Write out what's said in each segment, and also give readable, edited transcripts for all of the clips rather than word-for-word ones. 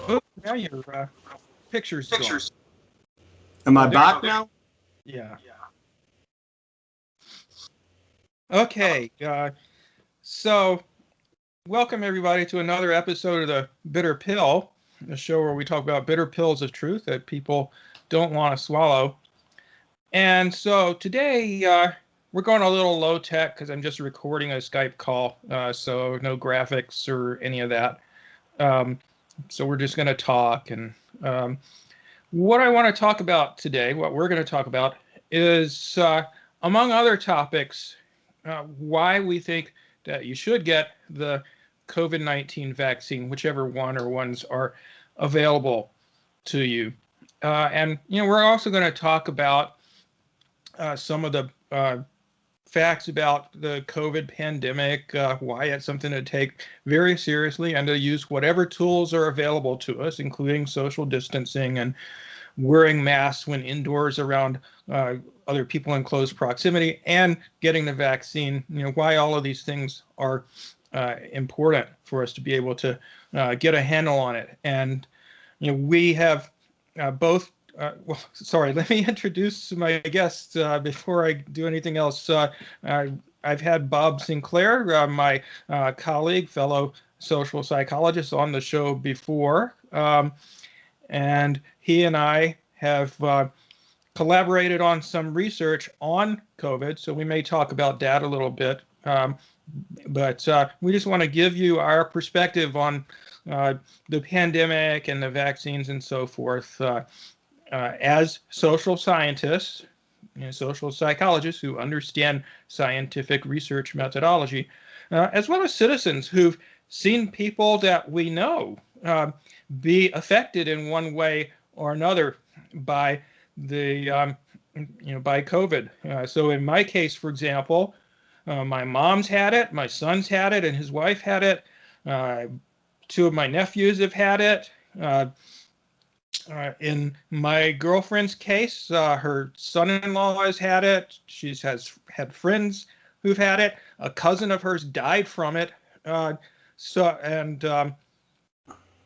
Oh, now your picture's gone. Am I Oh, there. back now? Yeah. Okay. So, welcome everybody to another episode of the Bitter Pill, a show where we talk about bitter pills of truth that people don't want to swallow. And so today we're going a little low tech because I'm just recording a Skype call, so no graphics or any of that. Um, so we're just going to talk. And what I want to talk about today, what we're going to talk about, is among other topics, why we think that you should get the COVID-19 vaccine, whichever one or ones are available to you. And we're also going to talk about some of the facts about the COVID pandemic, why it's something to take very seriously and to use whatever tools are available to us, including social distancing and wearing masks when indoors around other people in close proximity, and getting the vaccine. Why all of these things are important for us to be able to get a handle on it. And we have both. Well, sorry, let me introduce my guests before I do anything else. I've had Bob Sinclair, my colleague, fellow social psychologist, on the show before. And he and I have collaborated on some research on COVID, so we may talk about that a little bit. But we just want to give you our perspective on the pandemic and the vaccines and so forth as social scientists, social psychologists who understand scientific research methodology, as well as citizens who've seen people that we know be affected in one way or another by the by COVID. So in my case, for example, my mom's had it, my son's had it, and his wife had it. Two of my nephews have had it. In my girlfriend's case, her son-in-law has had it. She has had friends who've had it. A cousin of hers died from it.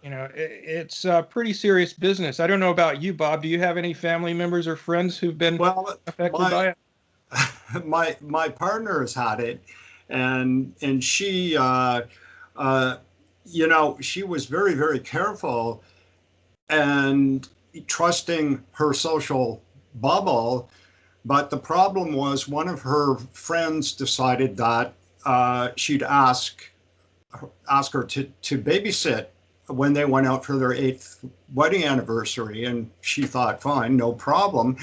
It's pretty serious business. I don't know about you, Bob. Do you have any family members or friends who've been Well, affected my by it? my partner has had it, and she she was very careful and trusting her social bubble. But the problem was one of her friends decided that she'd ask her to babysit when they went out for their 8th wedding anniversary, and she thought, fine, no problem.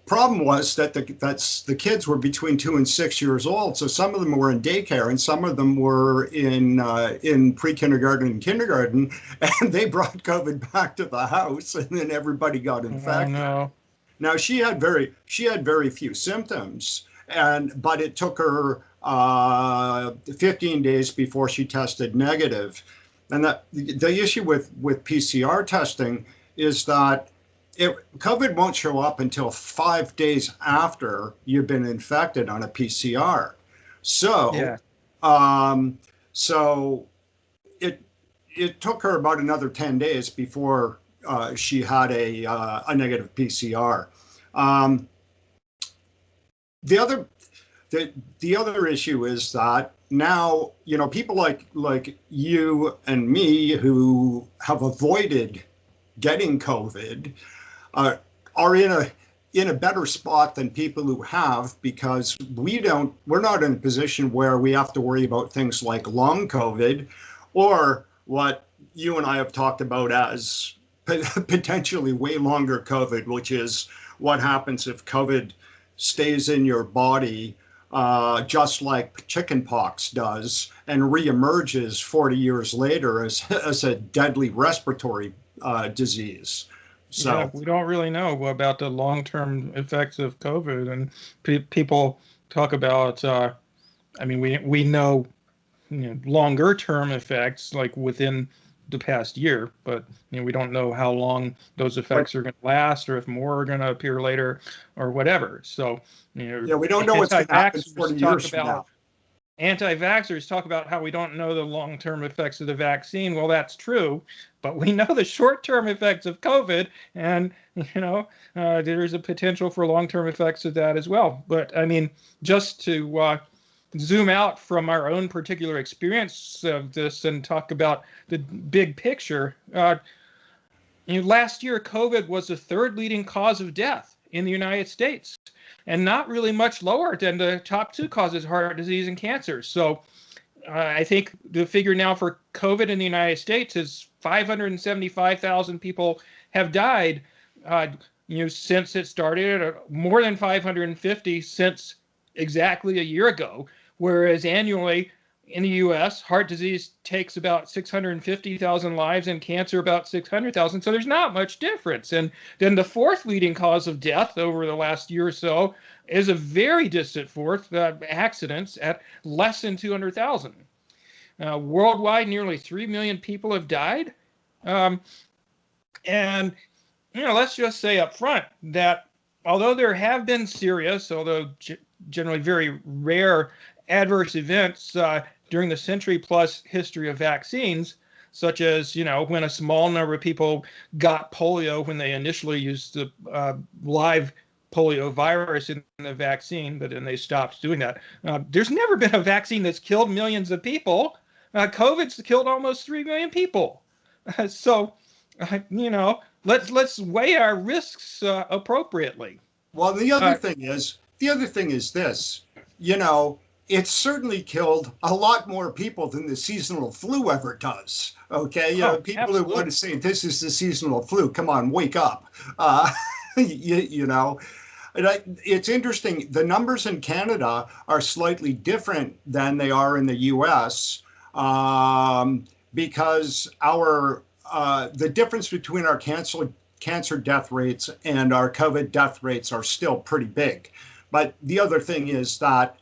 Problem was that the kids were between 2 and 6 years old, so some of them were in daycare and some of them were in pre-kindergarten and kindergarten, and they brought COVID back to the house, and then everybody got Oh infected. no. Now she had very few symptoms, but it took her 15 days before she tested negative. And the issue with PCR testing is that COVID won't show up until 5 days after you've been infected on a PCR. So, Yeah. um, so it took her about another 10 days before she had a negative PCR. Um, the other the other issue is that now people like you and me who have avoided getting COVID uh, are in a better spot than people who have, because we're not in a position where we have to worry about things like long COVID or what you and I have talked about as potentially way longer COVID, which is what happens if COVID stays in your body just like chickenpox does and reemerges 40 years later as a deadly respiratory disease. Yeah, So, we don't really know about the long-term effects of COVID, and people talk about. I mean, we know, longer-term effects like within the past year, but we don't know how long those but effects are going to last, or if more are going to appear later, or whatever. So, yeah, we don't know what's going to happen anti-vaxxers 40 talk years from about. now. anti-vaxxers talk about how we don't know the long-term effects of the vaccine. Well, that's true, but we know the short-term effects of COVID, and there's a potential for long-term effects of that as well. But I mean, just to zoom out from our own particular experience of this and talk about the big picture. Last year, COVID was the third leading cause of death in the United States, and not really much lower than the top two causes, heart disease and cancer. So I think the figure now for COVID in the United States is 575,000 people have died, since it started, more than 550 since exactly a year ago, whereas annually in the U.S., heart disease takes about 650,000 lives and cancer about 600,000. So there's not much difference. And then the fourth leading cause of death over the last year or so is a very distant fourth, accidents at less than 200,000. Worldwide, nearly 3 million people have died. And let's just say up front that although there have been serious, although generally very rare adverse events during the century-plus history of vaccines, such as, when a small number of people got polio when they initially used the live polio virus in the vaccine, but then they stopped doing that. There's never been a vaccine that's killed millions of people. COVID's killed almost 3 million people. So, let's weigh our risks appropriately. Well, the other thing is this, it's certainly killed a lot more people than the seasonal flu ever does. Okay, people absolutely. Who want to say this is the seasonal flu, come on, wake up. It's interesting. The numbers in Canada are slightly different than they are in the U.S. Because the difference between our cancer death rates and our COVID death rates are still pretty big. But the other thing is that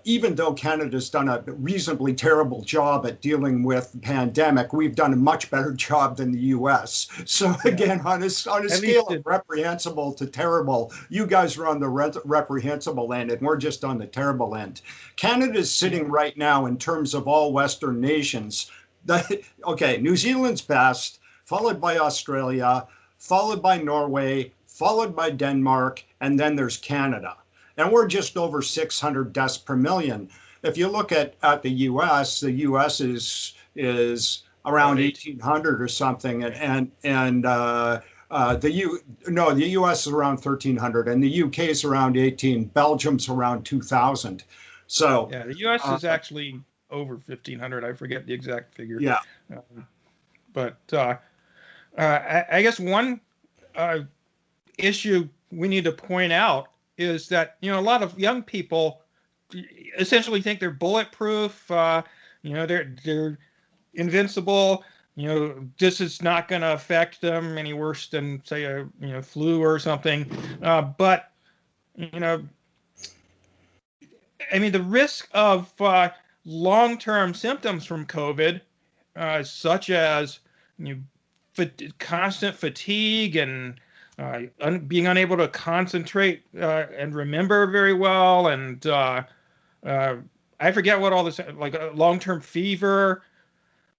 even though Canada's done a reasonably terrible job at dealing with the pandemic, we've done a much better job than the U.S. So again, on a scale of reprehensible to terrible, you guys are on the reprehensible end and we're just on the terrible end. Canada's sitting right now in terms of all Western nations. New Zealand's best, followed by Australia, followed by Norway, followed by Denmark, and then there's Canada. And we're just over 600 deaths per million. If you look at the U.S., the U.S. is around 1,800 or something, and the U.S. is around 1,300, and the U.K. is around 18. Belgium's around 2,000. So yeah, the U.S. is actually over 1,500. I forget the exact figure. Yeah, but I guess one issue we need to point out is that, a lot of young people essentially think they're bulletproof, they're invincible, this is not going to affect them any worse than, say, a flu or something. But the risk of long-term symptoms from COVID, such as constant fatigue and being unable to concentrate and remember very well, and I forget what all this, like long-term fever,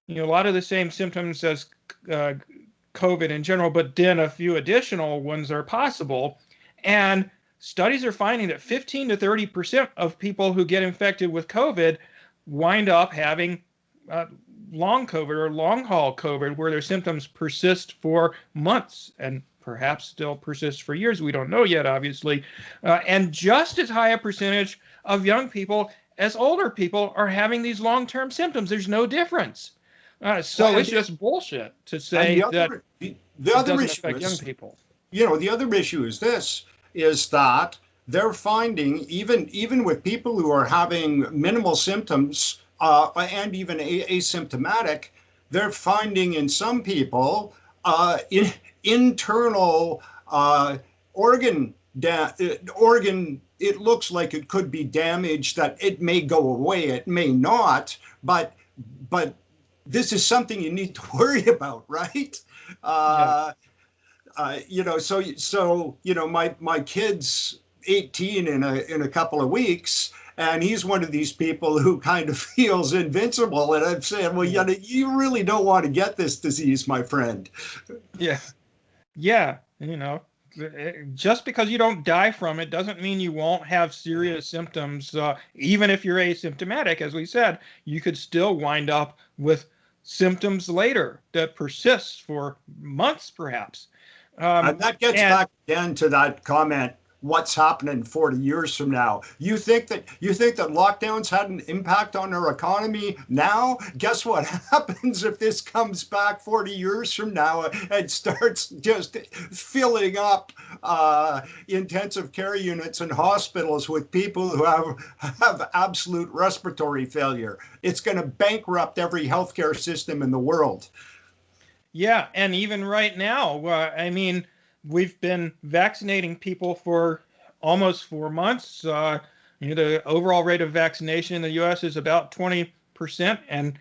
a lot of the same symptoms as COVID in general, but then a few additional ones are possible. And studies are finding that 15 to 30% of people who get infected with COVID wind up having long COVID or long haul COVID, where their symptoms persist for months and perhaps still persist for years. We don't know yet, obviously. And just as high a percentage of young people as older people are having these long-term symptoms. There's no difference. So it's just bullshit to say that the other issue affect young people. The other issue is this, is that they're finding, even with people who are having minimal symptoms and even asymptomatic, they're finding in some people internal organ, it looks like it could be damaged, that it may go away, it may not, but this is something you need to worry about, right? My kid's 18 in a couple of weeks, And he's one of these people who kind of feels invincible. And I'm saying, well, you really don't want to get this disease, my friend. Yeah. Yeah. Just because you don't die from it doesn't mean you won't have serious symptoms. Even if you're asymptomatic, as we said, you could still wind up with symptoms later that persists for months, perhaps. And that gets back again to that comment, what's happening 40 years from now. You think that lockdowns had an impact on our economy now? Guess what happens if this comes back 40 years from now and starts just filling up intensive care units and hospitals with people who have absolute respiratory failure? It's going to bankrupt every healthcare system in the world. Yeah, and even right now, we've been vaccinating people for almost 4 months. The overall rate of vaccination in the U.S. is about 20%, and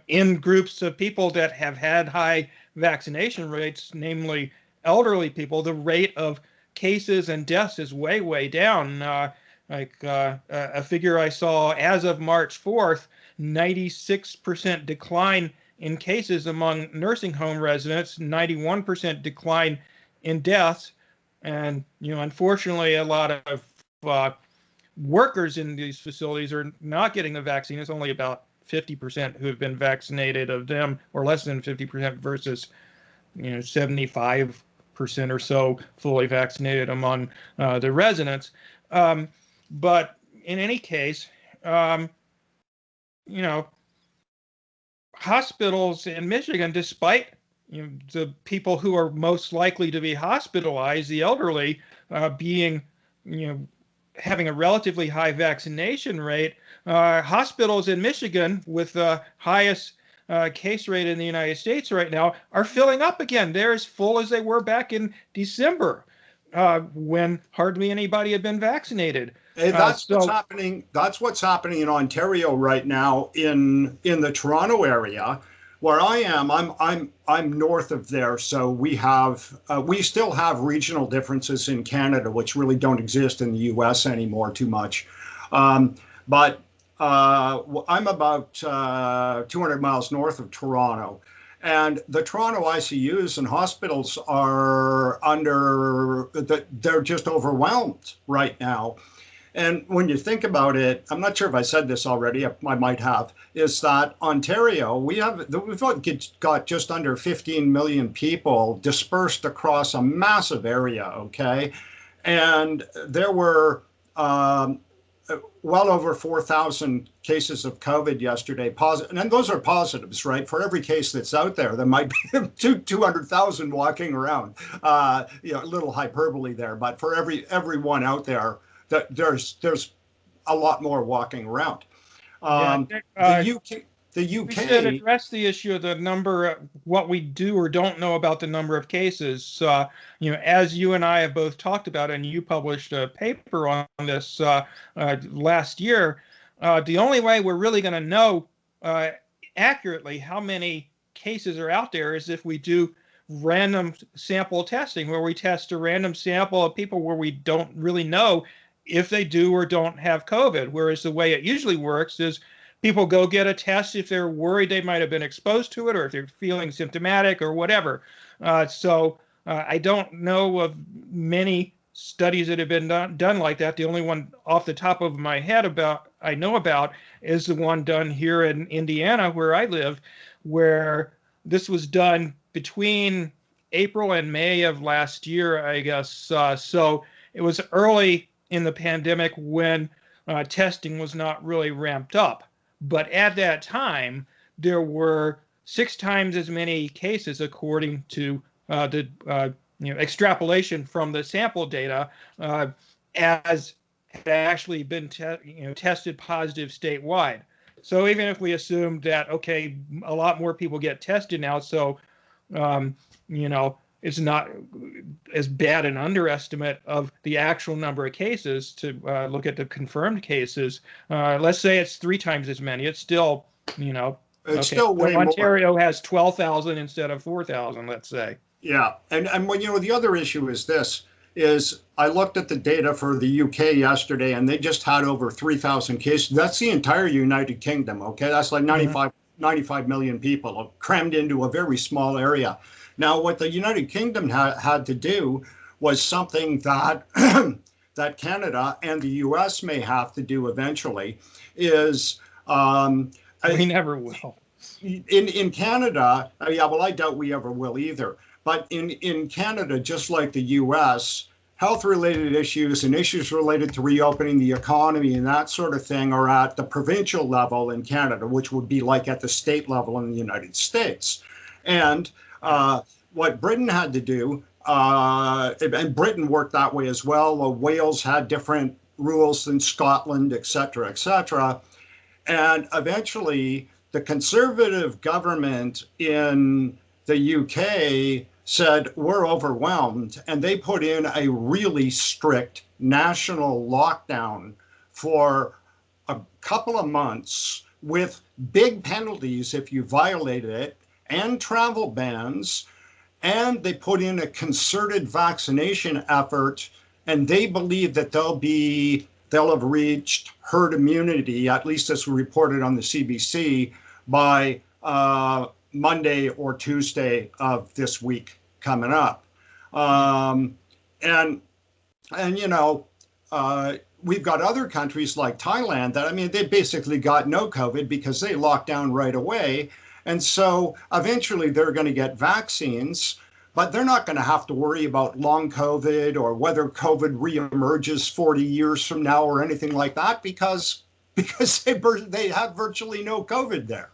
in groups of people that have had high vaccination rates, namely elderly people, the rate of cases and deaths is way, way down. A figure I saw as of March 4th, 96% decline in cases among nursing home residents, 91% decline in deaths. And, unfortunately, a lot of workers in these facilities are not getting the vaccine. It's only about 50% who have been vaccinated of them, or less than 50% versus, 75% or so fully vaccinated among the residents. But in any case, hospitals in Michigan, despite the people who are most likely to be hospitalized, the elderly, being having a relatively high vaccination rate, hospitals in Michigan with the highest case rate in the United States right now are filling up again. They're as full as they were back in December, when hardly anybody had been vaccinated. Hey, what's happening. That's what's happening in Ontario right now, in the Toronto area, where I am. I'm north of there, so we still have regional differences in Canada, which really don't exist in the U.S. anymore too much. But I'm about 200 miles north of Toronto. And the Toronto ICUs and hospitals are they're just overwhelmed right now. And when you think about it, I'm not sure if I said this already, I might have, is that Ontario, we've got just under 15 million people dispersed across a massive area, okay? And there were well over 4,000 cases of COVID yesterday, positive, and those are positives, right? For every case that's out there, there might be 200,000 walking around. A little hyperbole there, but for every one out there, there's a lot more walking around. The UK. We should address the issue of the number, what we do or don't know about the number of cases. As you and I have both talked about, and you published a paper on this last year, the only way we're really going to know accurately how many cases are out there is if we do random sample testing, where we test a random sample of people where we don't really know if they do or don't have COVID. Whereas the way it usually works is people go get a test if they're worried they might have been exposed to it, or if they're feeling symptomatic or whatever. So I don't know of many studies that have been done like that. The only one off the top of my head I know about is the one done here in Indiana, where I live, where this was done between April and May of last year, I guess. So it was early in the pandemic when testing was not really ramped up. But at that time, there were 6 times as many cases, according to the extrapolation from the sample data, as had actually been tested positive statewide. So even if we assume that, okay, a lot more people get tested now, so it's not as bad an underestimate of the actual number of cases to look at the confirmed cases. Let's say it's 3 times as many. It's still, it's still way more. Ontario has 12,000 instead of 4,000, let's say. Yeah, and when the other issue is this, is I looked at the data for the UK yesterday, and they just had over 3,000 cases. That's the entire United Kingdom, okay? That's like 95 million people crammed into a very small area. Now, what the United Kingdom had to do was something that that Canada and the US may have to do eventually, is we never will. In Canada, yeah, well, I doubt we ever will either. But in Canada, just like the US, health-related issues and issues related to reopening the economy and that sort of thing are at the provincial level in Canada, which would be like at the state level in the United States. And what Britain had to do, and Britain worked that way as well. Wales had different rules than Scotland, et cetera, et cetera. And eventually, the Conservative government in the UK said, we're overwhelmed. And they put in a really strict national lockdown for a couple of months with big penalties if you violated it, and travel bans. And they put in a concerted vaccination effort. And they believe that they'll have reached herd immunity, at least as reported on the CBC, by Monday or Tuesday of this week coming up. And you know, we've got other countries like Thailand that, I mean, they basically got no COVID because they locked down right away. And so eventually they're going to get vaccines, but they're not going to have to worry about long COVID or whether COVID reemerges 40 years from now or anything like that, because they have virtually no COVID there.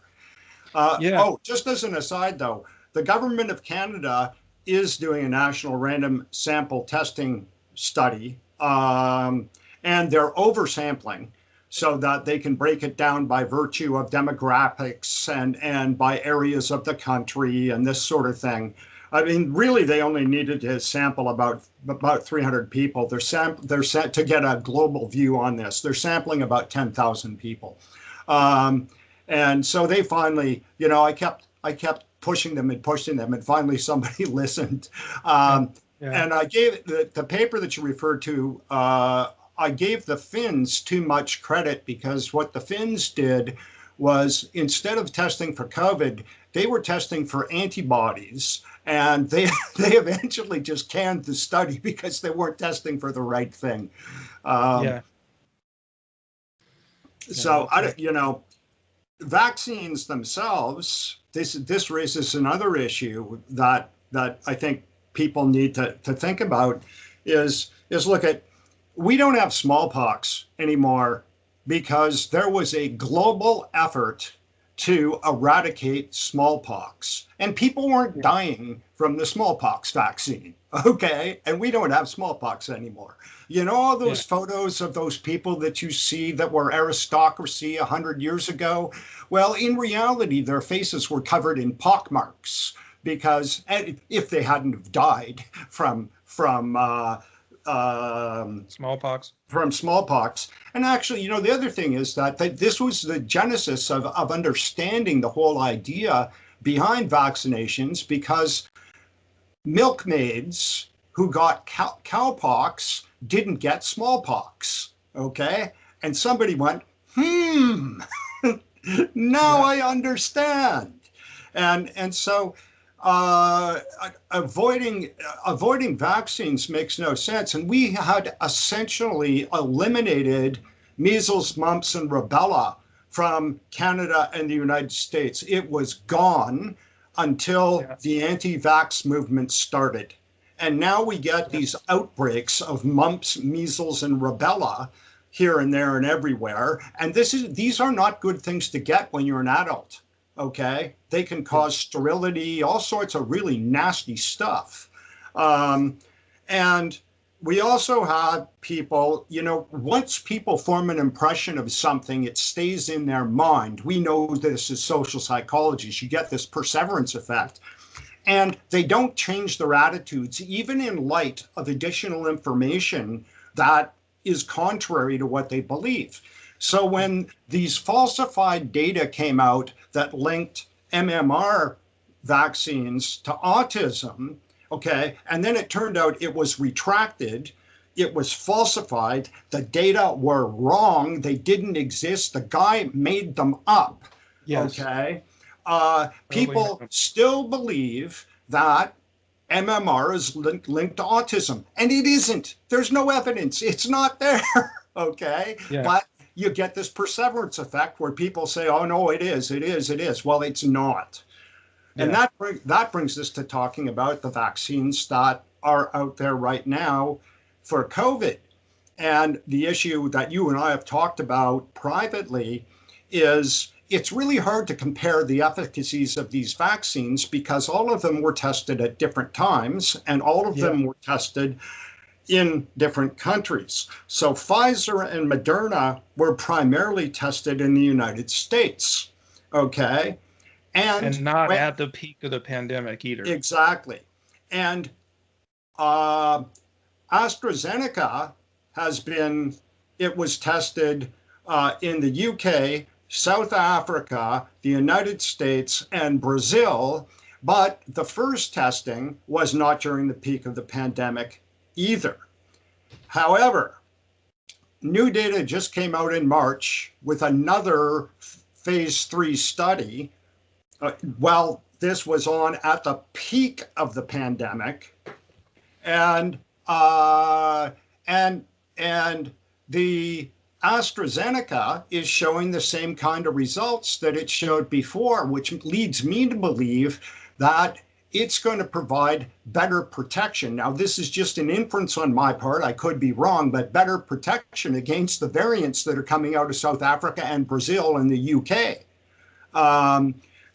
Oh, just as an aside, though, the government of Canada is doing a national random sample testing study, and they're oversampling so that they can break it down by virtue of demographics and by areas of the country and this sort of thing. I mean, really, they only needed to sample about 300 people. They're set to get a global view on this. They're sampling about 10,000 people. And so they finally, you know, I kept pushing them, and finally somebody listened. And I gave the paper that you referred to, I gave the Finns too much credit, because what the Finns did was, instead of testing for COVID, they were testing for antibodies, and they eventually just canned the study because they weren't testing for the right thing. So you know, vaccines themselves, this raises another issue that I think people need to think about, is look at, we don't have smallpox anymore because there was a global effort to eradicate smallpox, and people weren't dying from the smallpox vaccine. Okay, and we don't have smallpox anymore. You know, all those photos of those people that you see that were aristocracy 100 years ago? Well, in reality, their faces were covered in pockmarks, because if they hadn't have died from smallpox. And actually, you know, the other thing is that this was the genesis of understanding the whole idea behind vaccinations, because milkmaids who got cowpox didn't get smallpox, okay? And somebody went, now I understand. And so avoiding vaccines makes no sense. And we had essentially eliminated measles, mumps, and rubella from Canada and the United States. It was gone until the anti-vax movement started. And now we get these outbreaks of mumps, measles, and rubella here and there and everywhere. And these are not good things to get when you're an adult. Okay, they can cause sterility, all sorts of really nasty stuff. And we also have people, you know, once people form an impression of something, it stays in their mind. We know this is social psychology. You get this perseverance effect. And they don't change their attitudes, even in light of additional information that is contrary to what they believe. So when these falsified data came out that linked MMR vaccines to autism, Okay. And then it turned out it was retracted. It was falsified. The data were wrong. They didn't exist. The guy made them up. Yes. Okay. Totally People know. still believe that MMR is linked to autism, and it isn't. There's no evidence. It's not there. Okay. Yeah. But you get this perseverance effect where people say, oh, no, it is. It is. It is. Well, it's not. And Yeah. that brings us to talking about the vaccines that are out there right now for COVID. And the issue that you and I have talked about privately is it's really hard to compare the efficacies of these vaccines because all of them were tested at different times and all of Yeah. them were tested in different countries. So Pfizer and Moderna were primarily tested in the United States. Okay. And And not when, at the peak of the pandemic either. exactly. And uh, AstraZeneca it was tested in the UK, South Africa, the United States, and Brazil. But the first testing was not during the peak of the pandemic either. However, new data just came out in March with another phase 3 study. Well, this was on at the peak of the pandemic, and and the AstraZeneca is showing the same kind of results that it showed before, which leads me to believe that it's going to provide better protection. Now, this is just an inference on my part. I could be wrong, but better protection against the variants that are coming out of South Africa and Brazil and the UK.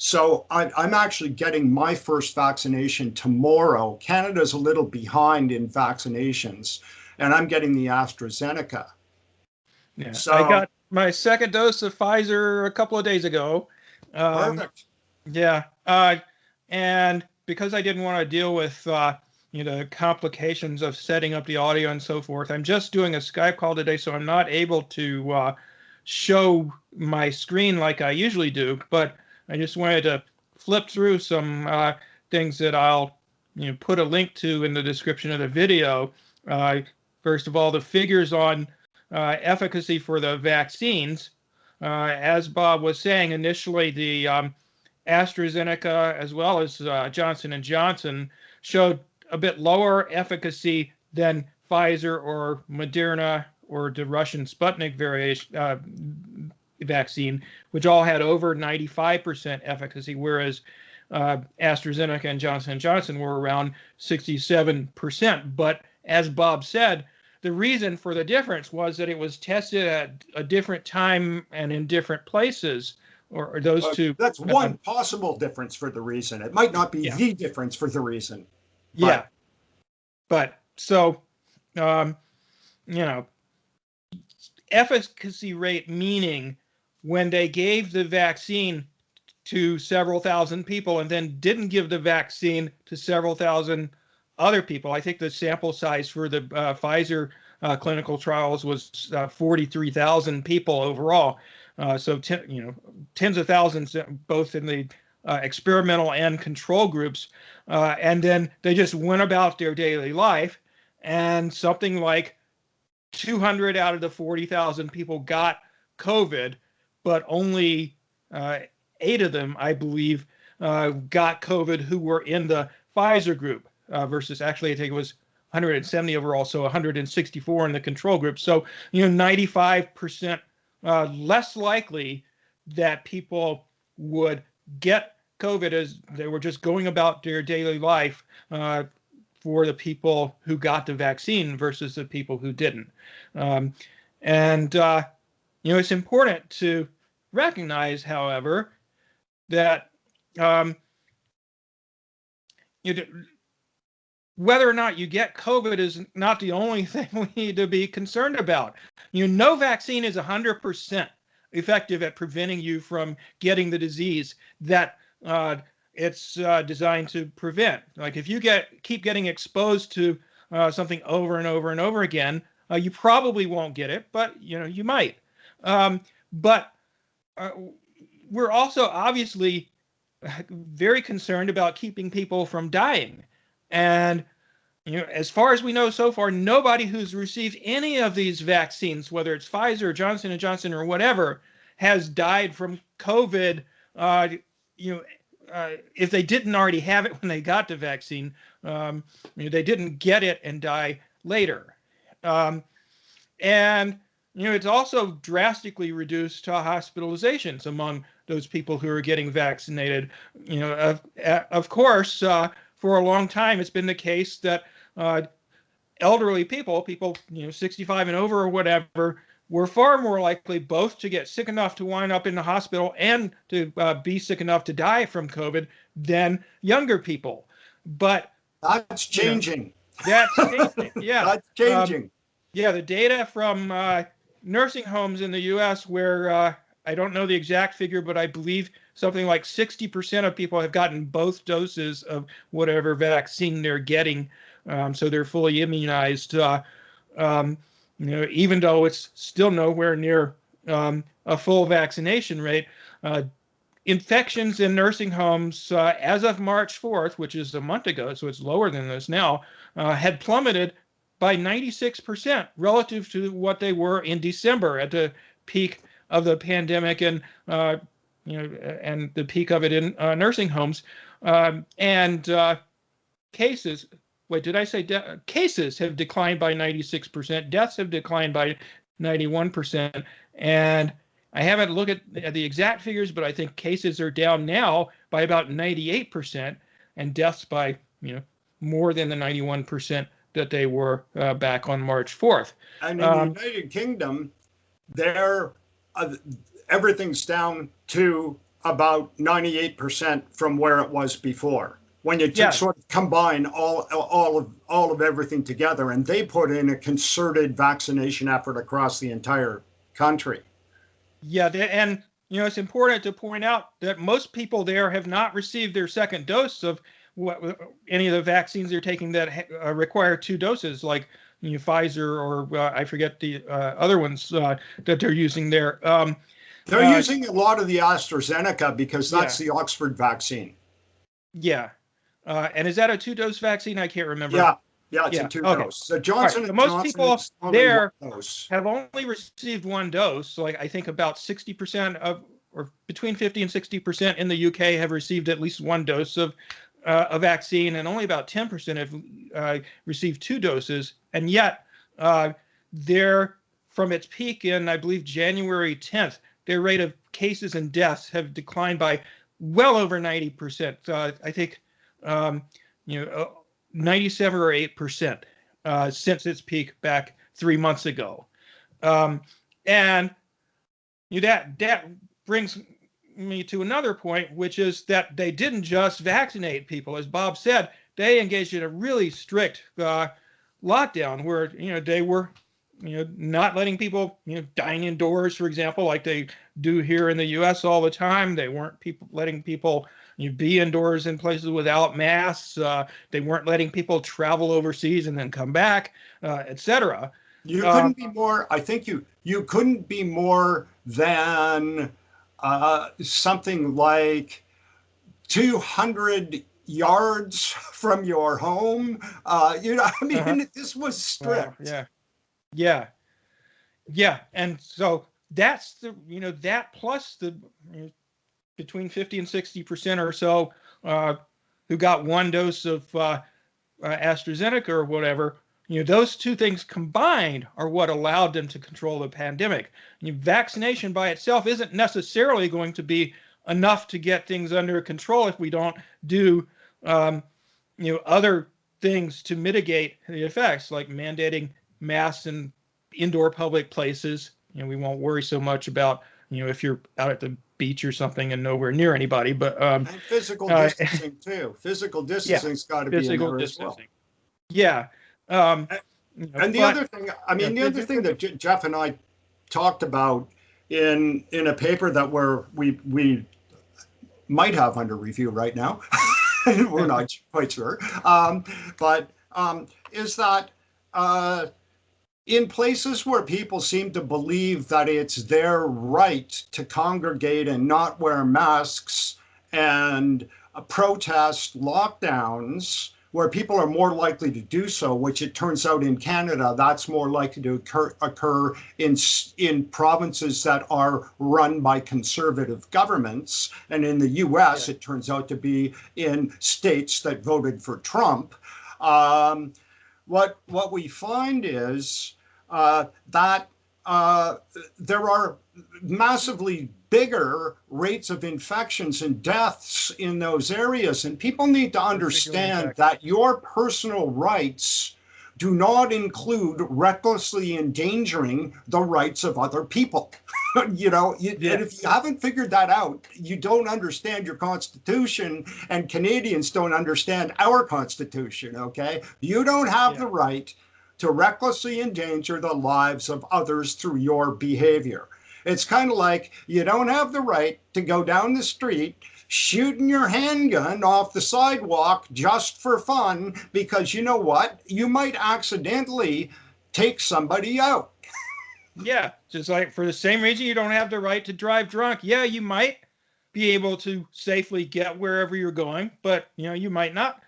So I'm actually getting my first vaccination tomorrow. Canada's a little behind in vaccinations, and I'm getting the AstraZeneca. Yeah. I So got my second dose of Pfizer a couple of days ago. perfect. Yeah. And because I didn't want to deal with complications of setting up the audio and so forth, I'm just doing a Skype call today, so I'm not able to show my screen like I usually do. But I just wanted to flip through some things that I'll put a link to in the description of the video. First of all, the figures on efficacy for the vaccines. As Bob was saying, initially the AstraZeneca as well as Johnson & Johnson showed a bit lower efficacy than Pfizer or Moderna or the Russian Sputnik vaccine, which all had over 95% efficacy, whereas AstraZeneca and Johnson & Johnson were around 67%. But as Bob said, the reason for the difference was that it was tested at a different time and in different places, or those two. That's one possible difference for the reason. It might not be Yeah. the difference for the reason. Yeah. But so, you know, efficacy rate meaning when they gave the vaccine to several thousand people and then didn't give the vaccine to several thousand other people. I think the sample size for the Pfizer clinical trials was 43,000 people overall. So tens of thousands, both in the experimental and control groups. And then they just went about their daily life, and something like 200 out of the 40,000 people got COVID, but only 8 of them, I believe, got COVID who were in the Pfizer group versus actually I think it was 170 overall, so 164 in the control group. So 95% less likely that people would get COVID as they were just going about their daily life for the people who got the vaccine versus the people who didn't. It's important to recognize, however, that whether or not you get COVID is not the only thing we need to be concerned about. No vaccine is 100% effective at preventing you from getting the disease that it's designed to prevent. Like if you keep getting exposed to something over and over and over again, you probably won't get it, but you might. But we're also obviously very concerned about keeping people from dying. And as far as we know so far, nobody who's received any of these vaccines, whether it's Pfizer, Johnson and Johnson, or whatever, has died from COVID. Uh, you know, if they didn't already have it when they got the vaccine, they didn't get it and die later. Um, and it's also drastically reduced hospitalizations among those people who are getting vaccinated. Of course, for a long time, it's been the case that uh, elderly people, 65 and over or whatever, were far more likely both to get sick enough to wind up in the hospital and to be sick enough to die from COVID than younger people. But that's changing. That's changing. Yeah, that's changing. Yeah, the data from nursing homes in the U.S., where I don't know the exact figure, but I believe something like 60% of people have gotten both doses of whatever vaccine they're getting, so they're fully immunized. Even though it's still nowhere near a full vaccination rate, infections in nursing homes as of March 4th, which is a month ago, so it's lower than this now, had plummeted by 96% relative to what they were in December at the peak of the pandemic and and the peak of it in nursing homes. And cases, wait, did I say cases have declined by 96%? Deaths have declined by 91%. And I haven't looked at the exact figures, but I think cases are down now by about 98% and deaths by more than the 91% that they were back on March 4th. And in the United Kingdom, there everything's down to about 98% from where it was before. When you sort of combine all of everything together, and they put in a concerted vaccination effort across the entire country. Yeah, and it's important to point out that most people there have not received their second dose of any of the vaccines they're taking that require 2 doses, like Pfizer or I forget the other ones that they're using there. They're using a lot of the AstraZeneca because that's the Oxford vaccine. Yeah. And is that a 2-dose vaccine? I can't remember. Yeah, it's a 2-dose. The Johnson and Johnson, most people there have only received 1 dose. So I think about 60% of, or between 50 and 60% in the UK have received at least 1 dose of a vaccine, and only about 10% have received 2 doses. And yet, from its peak in, I believe, January 10th, their rate of cases and deaths have declined by well over 90%. I think, 97 or 8% since its peak back 3 months ago. And that brings me to another point, which is that they didn't just vaccinate people. As Bob said, they engaged in a really strict lockdown where they were not letting people dine indoors, for example, like they do here in the U.S. all the time. They weren't letting people be indoors in places without masks. They weren't letting people travel overseas and then come back, etc. You couldn't be more. I think you couldn't be more than something like 200 yards from your home. This was strict. Yeah. And so that's that plus the between 50 and 60% or so who got 1 dose of AstraZeneca or whatever. Those 2 things combined are what allowed them to control the pandemic. Vaccination by itself isn't necessarily going to be enough to get things under control if we don't do, other things to mitigate the effects, like mandating masks in indoor public places. We won't worry so much about, if you're out at the beach or something and nowhere near anybody, but and physical distancing too. Physical distancing's got to be in there as well. Yeah. And the other thing, the other thing that Jeff and I talked about in a paper that we might have under review right now, we're not quite sure, but is that in places where people seem to believe that it's their right to congregate and not wear masks and protest lockdowns, where people are more likely to do so, which it turns out in Canada, that's more likely to occur in provinces that are run by conservative governments. And in the US, it turns out to be in states that voted for Trump. What we find is that there are massively bigger rates of infections and deaths in those areas. And people need to understand that your personal rights do not include recklessly endangering the rights of other people. And if you haven't figured that out, you don't understand your Constitution, and Canadians don't understand our Constitution, okay? You don't have the right to recklessly endanger the lives of others through your behavior. It's kind of like you don't have the right to go down the street shooting your handgun off the sidewalk just for fun, because you know what? You might accidentally take somebody out. Yeah, just like for the same reason you don't have the right to drive drunk. Yeah, you might be able to safely get wherever you're going, but you might not.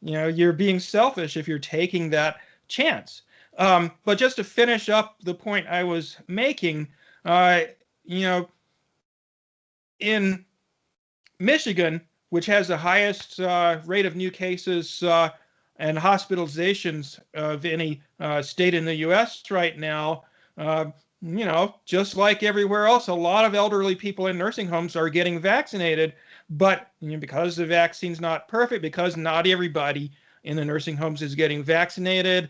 You're being selfish if you're taking that chance. But just to finish up the point I was making, in Michigan, which has the highest rate of new cases and hospitalizations of any state in the U.S. right now, just like everywhere else, a lot of elderly people in nursing homes are getting vaccinated. But because the vaccine's not perfect, because not everybody in the nursing homes is getting vaccinated,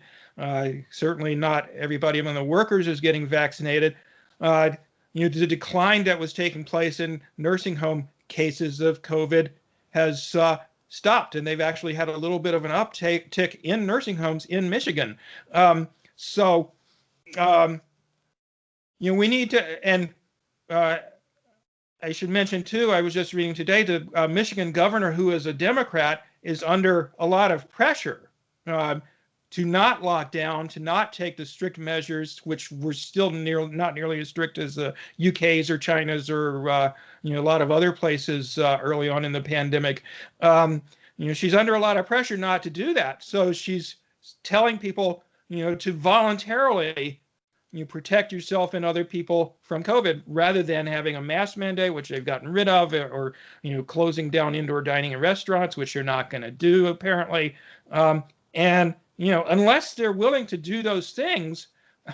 certainly not everybody among the workers is getting vaccinated. The decline that was taking place in nursing home cases of COVID has stopped, and they've actually had a little bit of an uptick in nursing homes in Michigan. We need to, and I should mention too, I was just reading today, the Michigan governor, who is a Democrat, is under a lot of pressure to not lock down, to not take the strict measures, which were still not nearly as strict as the UK's or China's or a lot of other places early on in the pandemic. She's under a lot of pressure not to do that. So she's telling people, to voluntarily protect yourself and other people from COVID, rather than having a mask mandate, which they've gotten rid of, or closing down indoor dining in restaurants, which you're not going to do apparently. Unless they're willing to do those things,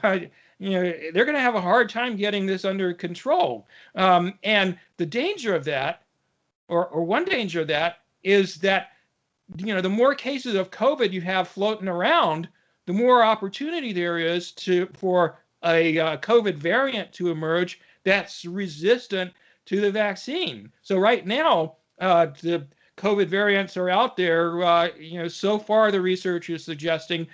they're going to have a hard time getting this under control. And the danger of that, or one danger of that, is that the more cases of COVID you have floating around, the more opportunity there is for a COVID variant to emerge that's resistant to the vaccine. So right now, the COVID variants are out there. So far the research is suggesting,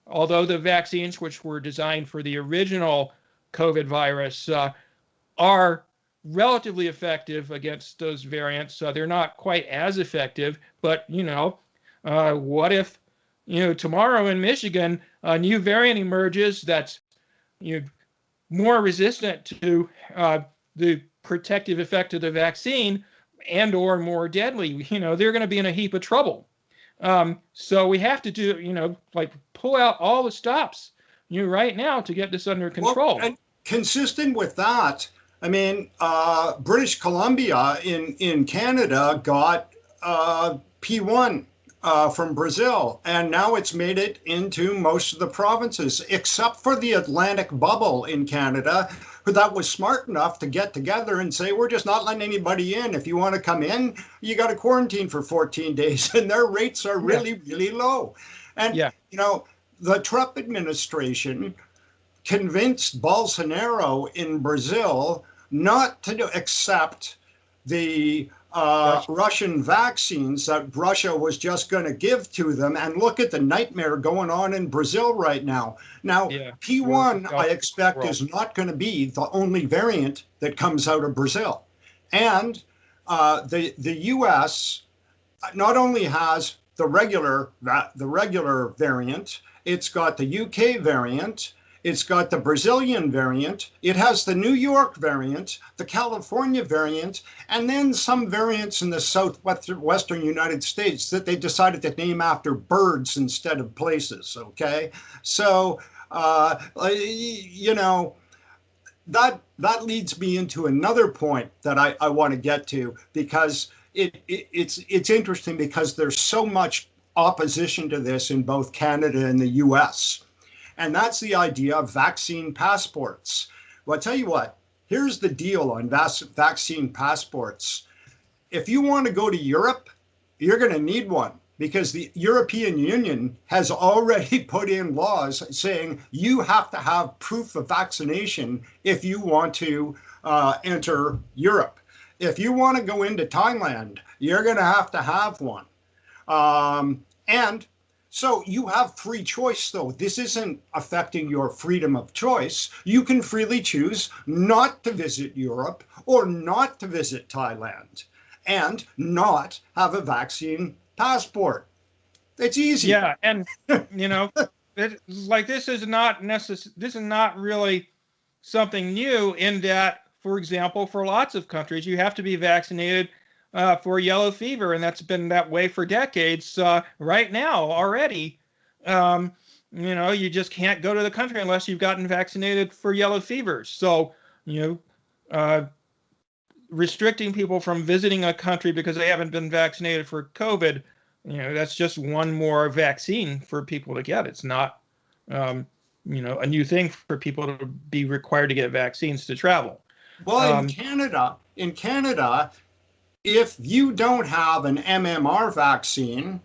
although the vaccines, which were designed for the original COVID virus, are relatively effective against those variants, they're not quite as effective. But what if tomorrow in Michigan a new variant emerges that's more resistant to the protective effect of the vaccine, and or more deadly? They're going to be in a heap of trouble. So we have to do, pull out all the stops, right now to get this under control. Well, and consistent with that, I mean, British Columbia in Canada got P1 from Brazil, and now it's made it into most of the provinces, except for the Atlantic bubble in Canada, that was smart enough to get together and say, we're just not letting anybody in. If you want to come in, you got to quarantine for 14 days, and their rates are really, really low. And, the Trump administration convinced Bolsonaro in Brazil not to accept the Russian vaccines that Russia was just going to give to them. And look at the nightmare going on in Brazil right now. Now, P1, I expect, is not going to be the only variant that comes out of Brazil. And the U.S. not only has the regular variant, it's got the UK variant, It's got the Brazilian variant. It has the New York variant, the California variant, and then some variants in the southwestern United States that they decided to name after birds instead of places. Okay, so you know, that leads me into another point that I want to get to, because it's interesting because there's so much opposition to this in both Canada and the US. And that's the idea of vaccine passports. Well, I'll tell you what, here's the deal on vaccine passports. If you want to go to Europe, you're going to need one, because the European Union has already put in laws saying you have to have proof of vaccination if you want to enter Europe. If you want to go into Thailand, you're going to have one. And so you have free choice, though. This isn't affecting your freedom of choice. You can freely choose not to visit Europe or not to visit Thailand and not have a vaccine passport. It's easy. Yeah, and you know, this is not really something new, in that, for example, for lots of countries, you have to be vaccinated for yellow fever, and that's been that way for decades. Right now, already, you just can't go to the country unless you've gotten vaccinated for yellow fever. So, restricting people from visiting a country because they haven't been vaccinated for COVID, that's just one more vaccine for people to get. It's not, a new thing for people to be required to get vaccines to travel. Well, in Canada, if you don't have an MMR vaccine,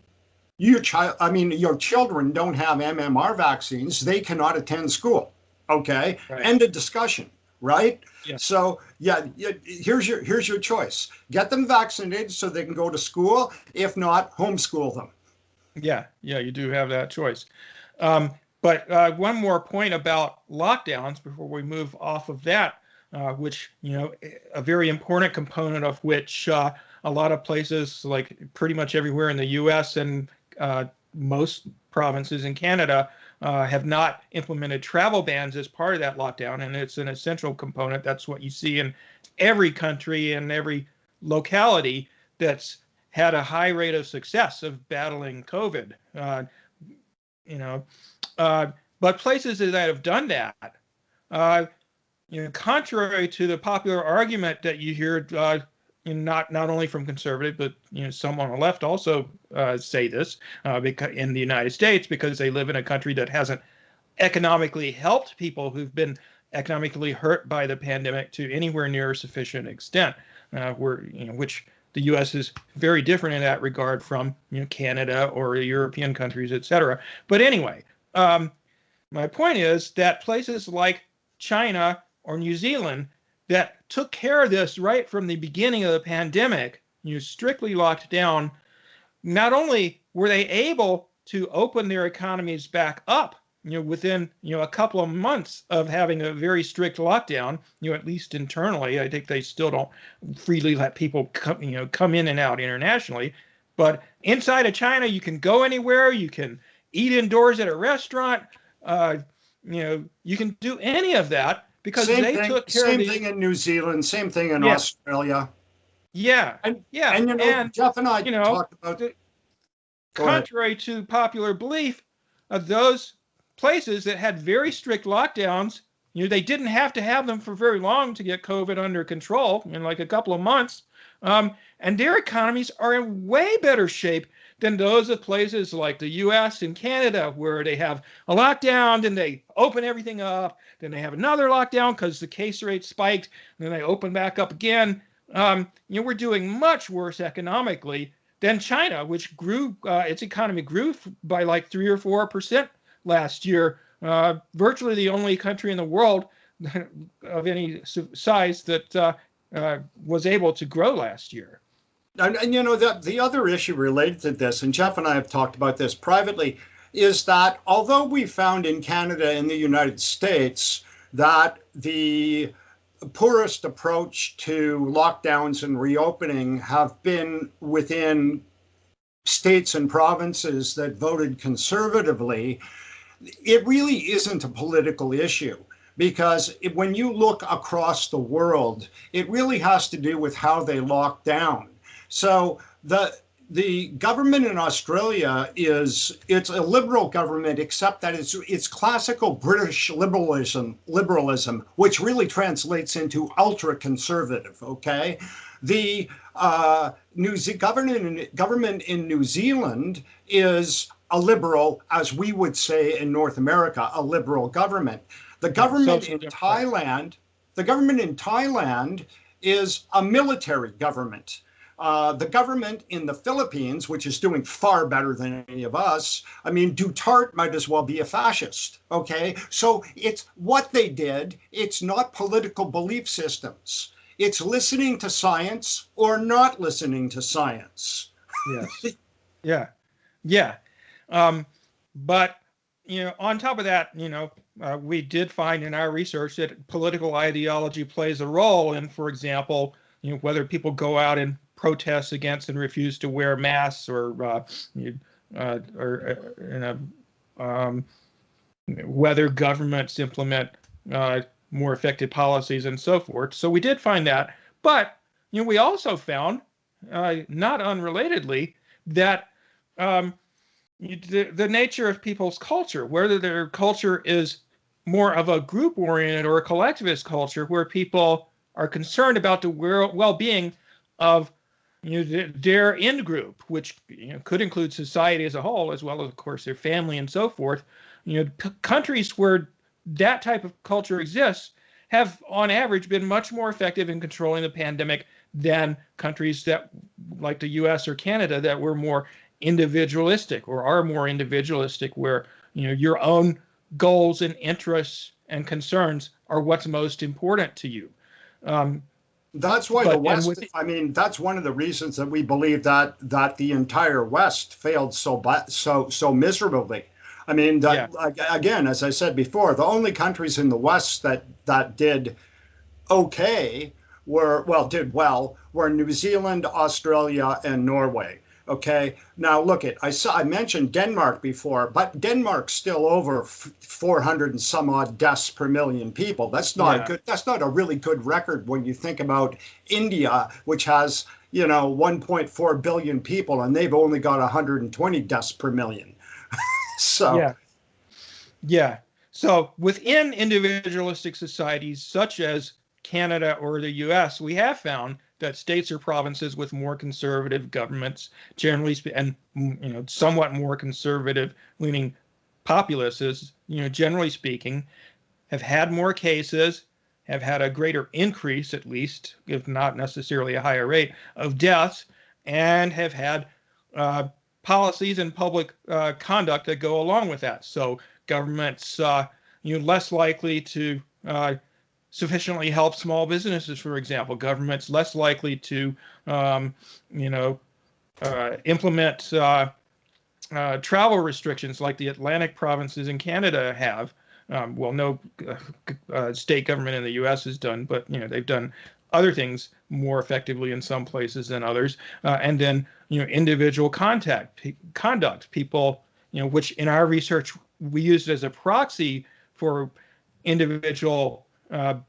your children don't have MMR vaccines, they cannot attend school. Okay, right. End of discussion. Right? Yeah. So here's your choice. Get them vaccinated so they can go to school. If not, homeschool them. Yeah, you do have that choice. But one more point about lockdowns before we move off of that, which, a very important component of which a lot of places, like pretty much everywhere in the U.S. and most provinces in Canada, have not implemented travel bans as part of that lockdown, and it's an essential component. That's what you see in every country and every locality that's had a high rate of success of battling COVID. But places that have done that, contrary to the popular argument that you hear, not only from conservative, but some on the left also say this, because in the United States, because they live in a country that hasn't economically helped people who've been economically hurt by the pandemic to anywhere near a sufficient extent, which the U.S. is very different in that regard from Canada or European countries, et cetera. But anyway, my point is that places like China or New Zealand that took care of this right from the beginning of the pandemic, strictly locked down, not only were they able to open their economies back up, within, a couple of months of having a very strict lockdown, at least internally. I think they still don't freely let people come in and out internationally. But inside of China, you can go anywhere. You can eat indoors at a restaurant. You can do any of that. Because took care of same thing in New Zealand, same thing in Australia. Yeah, and Jeff and I talked about. Contrary to popular belief, those places that had very strict lockdowns, they didn't have to have them for very long to get COVID under control, in like a couple of months. And their economies are in way better shape than those of places like the U.S. and Canada, where they have a lockdown, then they open everything up, then they have another lockdown because the case rate spiked, and then they open back up again. We're doing much worse economically than China, which grew, its economy grew by like 3 or 4% last year. Virtually the only country in the world of any size that was able to grow last year. And the other issue related to this, and Jeff and I have talked about this privately, is that although we found in Canada and the United States that the poorest approach to lockdowns and reopening have been within states and provinces that voted conservatively, it really isn't a political issue, because when you look across the world, it really has to do with how they lock down. So the government in Australia it's a liberal government, except that it's classical British liberalism, which really translates into ultra conservative. Okay, the government in New Zealand is a liberal, as we would say in North America, a liberal government. The government in Thailand, the government in Thailand is a military government. The government in the Philippines, which is doing far better than any of us, I mean, Duterte might as well be a fascist, okay? So it's what they did. It's not political belief systems. It's listening to science or not listening to science. Yes. Yeah. Yeah. But, on top of that, we did find in our research that political ideology plays a role in, for example, whether people go out and protest against and refuse to wear masks, or whether governments implement more effective policies and so forth. So we did find that. But we also found, not unrelatedly, that the nature of people's culture, whether their culture is more of a group-oriented or a collectivist culture, where people are concerned about the well-being of their in-group, which could include society as a whole, as well as, of course, their family and so forth. Countries where that type of culture exists have, on average, been much more effective in controlling the pandemic than countries that, like the U.S. or Canada, that were more individualistic, or are more individualistic, where your own goals and interests and concerns are what's most important to you. That's why the West, that's one of the reasons that we believe that the entire West failed so miserably. I mean, again, as I said before, the only countries in the West that did okay were New Zealand, Australia, and Norway. Okay. Now look I mentioned Denmark before, but Denmark's still over 400 and some odd deaths per million people. That's not good. That's not a really good record when you think about India, which has 1.4 billion people, and they've only got 120 deaths per million. So So within individualistic societies such as Canada or the U.S., we have found that states or provinces with more conservative governments, generally and somewhat more conservative leaning populaces, generally speaking, have had more cases, have had a greater increase, at least, if not necessarily a higher rate, of deaths, and have had policies and public conduct that go along with that. So governments, less likely to sufficiently help small businesses, for example. Governments less likely to, implement travel restrictions like the Atlantic provinces in Canada have. No state government in the U.S. has done, but they've done other things more effectively in some places than others. And then individual conduct, people, which in our research we used as a proxy for individual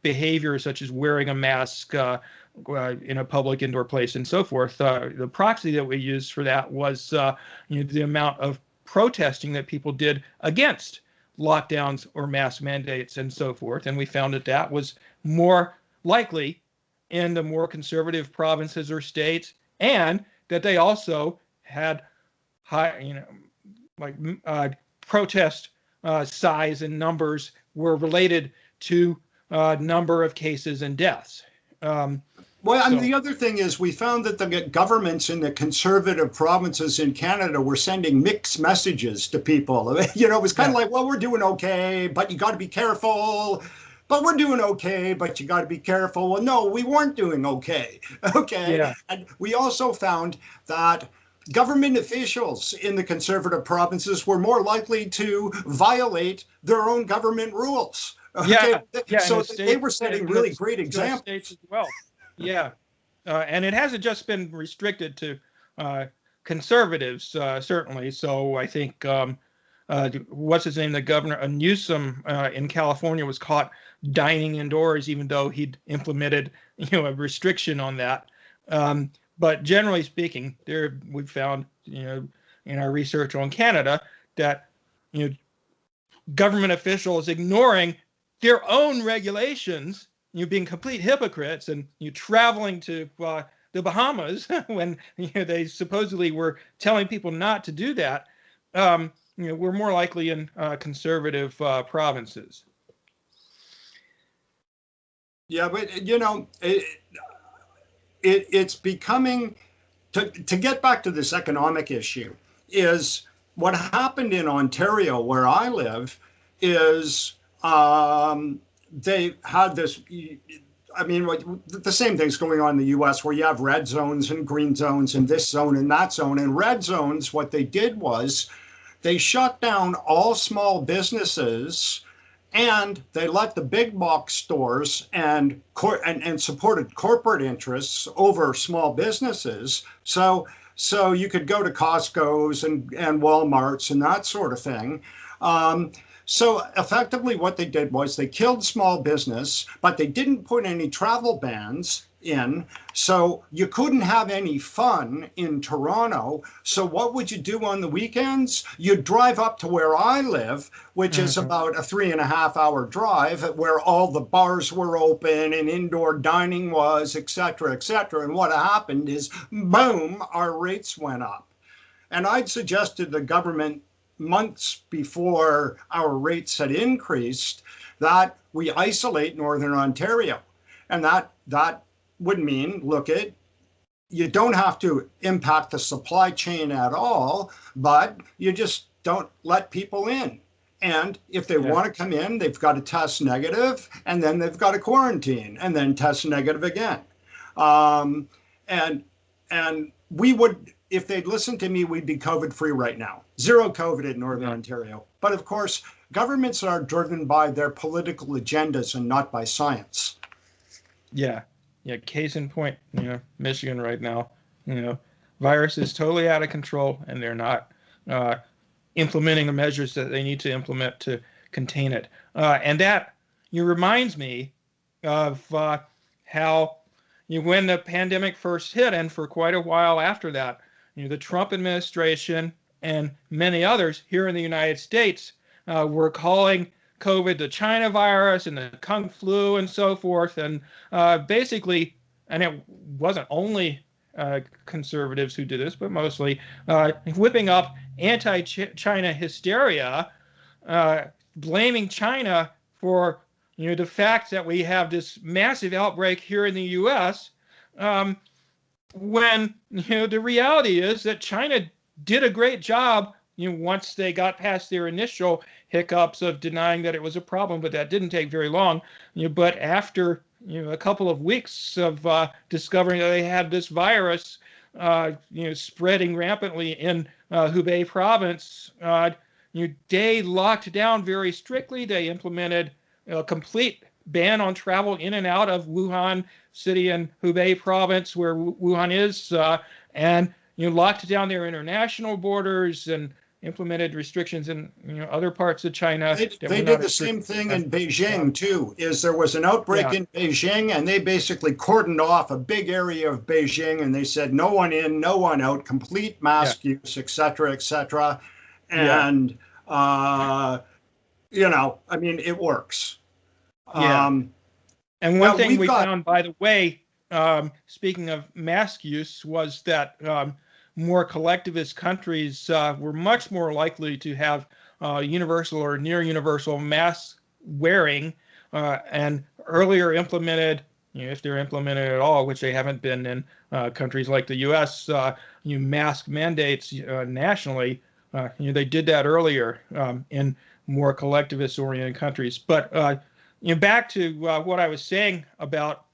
behavior, such as wearing a mask in a public indoor place and so forth. The proxy that we used for that was the amount of protesting that people did against lockdowns or mask mandates and so forth. And we found that was more likely in the more conservative provinces or states, and that they also had high, protest size and numbers were related to number of cases and deaths. And the other thing is, we found that the governments in the conservative provinces in Canada were sending mixed messages to people. It was kind of like, well, we're doing okay, but you got to be careful. But we're doing okay, but you got to be careful. Well, no, we weren't doing okay. Okay. Yeah. And we also found that government officials in the conservative provinces were more likely to violate their own government rules. Okay? So they were setting really great examples. States as well. And it hasn't just been restricted to conservatives, certainly. So I think what's his name? The governor Newsom in California was caught dining indoors, even though he'd implemented, a restriction on that. But generally speaking, we've found, in our research on Canada that, government officials ignoring their own regulations, being complete hypocrites, and traveling to the Bahamas when they supposedly were telling people not to do that. We're more likely in conservative provinces. Yeah, but it's becoming, to get back to this economic issue, is what happened in Ontario, where I live, is they had this. I mean, the same thing's going on in the U.S., where you have red zones and green zones and this zone and that zone. And red zones, what they did was they shut down all small businesses, and they let the big box stores and supported corporate interests over small businesses. So you could go to Costco's and Walmart's and that sort of thing. So effectively what they did was they killed small business, but they didn't put any travel bans in. So you couldn't have any fun in Toronto. So what would you do on the weekends? You'd drive up to where I live, which is about a 3.5-hour drive, where all the bars were open and indoor dining was, et cetera, et cetera. And what happened is, boom, our rates went up. And I'd suggested the government months before our rates had increased that we isolate Northern Ontario. And that would mean, you don't have to impact the supply chain at all, but you just don't let people in. And if they want to come in, they've got to test negative, and then they've got to quarantine, and then test negative again. And we would, if they'd listened to me, we'd be COVID-free right now. Zero COVID in Northern Ontario. But of course, governments are driven by their political agendas and not by science. Yeah. Case in point, Michigan right now, virus is totally out of control, and they're not implementing the measures that they need to implement to contain it. And that reminds me of how when the pandemic first hit, and for quite a while after that, the Trump administration and many others here in the United States were calling COVID the China virus and the Kung flu and so forth. And basically, and it wasn't only conservatives who did this, but mostly whipping up anti-China hysteria, blaming China for the fact that we have this massive outbreak here in the U.S. When the reality is that China did a great job once they got past their initial hiccups of denying that it was a problem, but that didn't take very long. But after a couple of weeks of discovering that they had this virus, spreading rampantly in Hubei province, they locked down very strictly. They implemented a complete ban on travel in and out of Wuhan city and Hubei province, where Wuhan is, and locked down their international borders and implemented restrictions in other parts of China. They did the same thing in Beijing too. There was an outbreak in Beijing, and they basically cordoned off a big area of Beijing, and they said no one in, no one out, complete mask use, et cetera, et cetera. And I mean, it works. And one thing we found, by the way, speaking of mask use, was that more collectivist countries were much more likely to have universal or near universal mask wearing and earlier implemented, if they're implemented at all, which they haven't been in countries like the U.S., mask mandates nationally. They did that earlier in more collectivist-oriented countries. But back to what I was saying about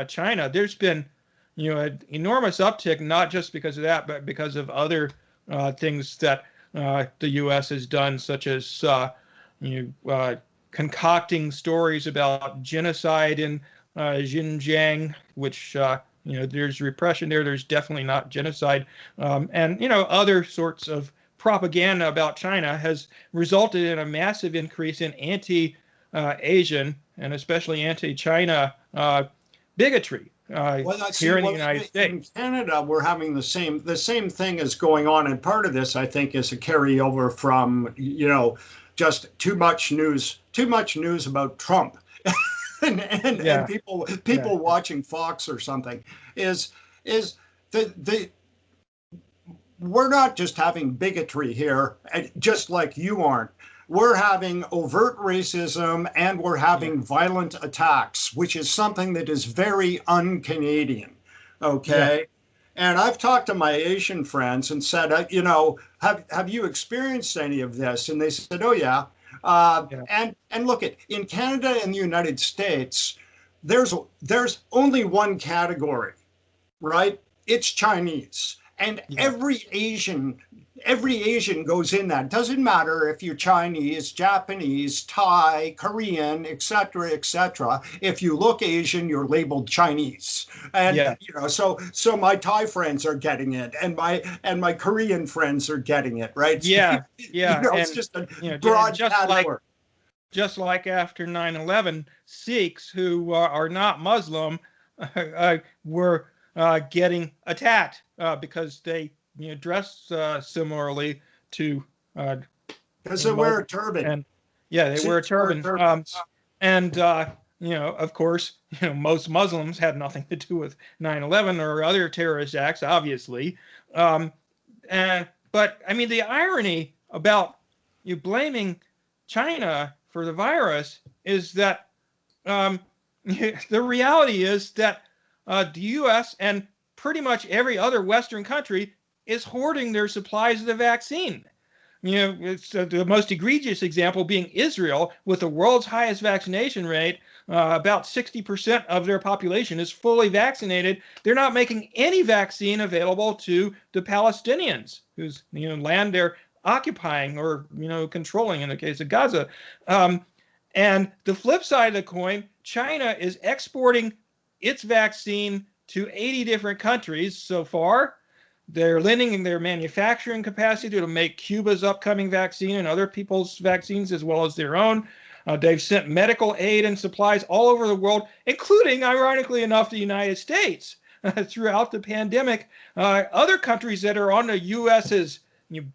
China, there's been an enormous uptick, not just because of that, but because of other things that the U.S. has done, such as concocting stories about genocide in Xinjiang, which there's repression there. There's definitely not genocide, and other sorts of propaganda about China has resulted in a massive increase in anti-Asian and especially anti-China bigotry here in the United in States. Canada, we're having the same thing is going on, and part of this, I think, is a carryover from just too much news about Trump, and people watching Fox or something is the we're not just having bigotry here, just like you aren't. We're having overt racism and we're having violent attacks, which is something that is very un-Canadian. Okay. Yeah. And I've talked to my Asian friends and said, have you experienced any of this? And they said, oh yeah. And look in Canada and the United States, there's only one category, right? It's Chinese. And every Asian goes in that. It doesn't matter if you're Chinese, Japanese, Thai, Korean, etc., etc. If you look Asian, you're labeled Chinese. And so my Thai friends are getting it, and my Korean friends are getting it, right? Yeah, it's just a broad category. Just like after 9/11, Sikhs who are not Muslim were getting attacked because they dress similarly to because they wear a turban. And they wear a turban. Of course, most Muslims had nothing to do with 9/11 or other terrorist acts, obviously. But I mean, the irony about you blaming China for the virus is that the reality is that the U.S. and pretty much every other Western country is hoarding their supplies of the vaccine. It's the most egregious example being Israel, with the world's highest vaccination rate. About 60% of their population is fully vaccinated. They're not making any vaccine available to the Palestinians, whose land they're occupying or controlling in the case of Gaza. And the flip side of the coin, China is exporting its vaccine to 80 different countries so far. They're lending their manufacturing capacity to make Cuba's upcoming vaccine and other people's vaccines as well as their own. They've sent medical aid and supplies all over the world, including, ironically enough, the United States throughout the pandemic. Other countries that are on the U.S.'s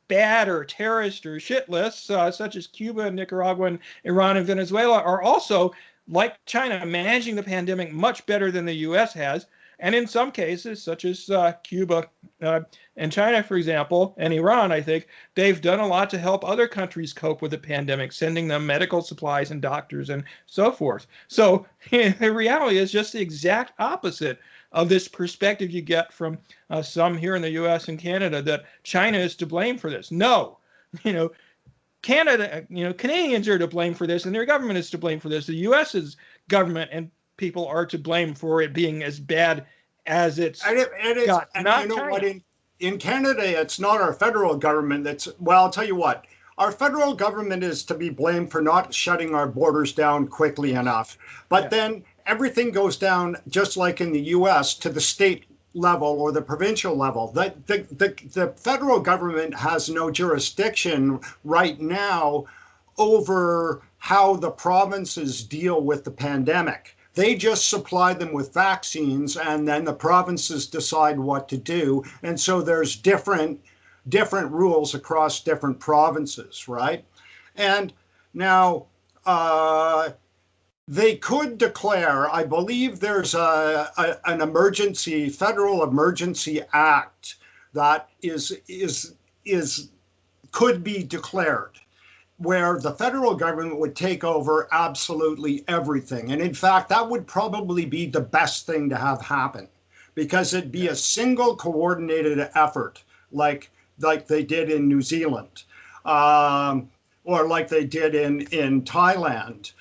bad or terrorist or shit lists, such as Cuba, Nicaragua, and Iran, and Venezuela, are also, like China, managing the pandemic much better than the U.S. has. And in some cases, such as Cuba and China, for example, and Iran, I think, they've done a lot to help other countries cope with the pandemic, sending them medical supplies and doctors and so forth. So the reality is just the exact opposite of this perspective you get from some here in the U.S. and Canada, that China is to blame for this. No, Canada, Canadians are to blame for this, and their government is to blame for this. The U.S.'s government and people are to blame for it being as bad as it's got. Not China. What? In Canada, it's not our federal government I'll tell you what. Our federal government is to be blamed for not shutting our borders down quickly enough. But then everything goes down, just like in the U.S., to the state level or the provincial level. The federal government has no jurisdiction right now over how the provinces deal with the pandemic. They just supply them with vaccines, and then the provinces decide what to do. And so there's different rules across different provinces, right? And now they could declare, I believe there's an federal emergency act that could be declared, where the federal government would take over absolutely everything. And in fact, that would probably be the best thing to have happen, because it'd be a single coordinated effort, like they did in New Zealand, or like they did in Thailand.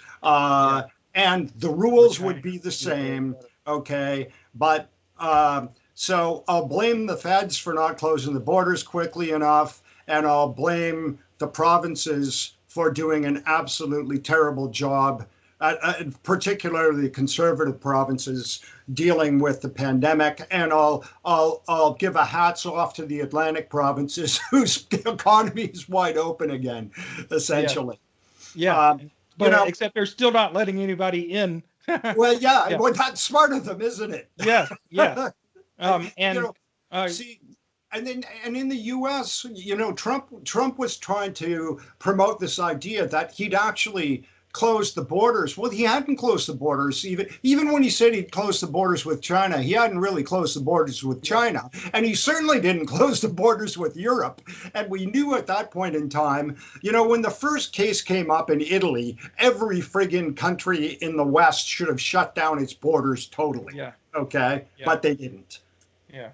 And the rules would be the same, okay? But so I'll blame the feds for not closing the borders quickly enough, and I'll blame the provinces for doing an absolutely terrible job particularly the conservative provinces dealing with the pandemic. And I'll give a hats off to the Atlantic provinces whose economy is wide open again, Yeah. essentially. Yeah. You But know, except they're still not letting anybody in. well, yeah, Yeah. well, that's smart of them, isn't it? Yes. Yes. You And know, uh, see, and in the U.S., Trump was trying to promote this idea that he'd actually closed the borders. Well, he hadn't closed the borders even when he said he'd closed the borders with China. He hadn't really closed the borders with yeah. China, and he certainly didn't close the borders with Europe. And we knew at that point in time, when the first case came up in Italy, every friggin' country in the West should have shut down its borders totally. Yeah. Okay, Yeah. but they didn't. Yeah.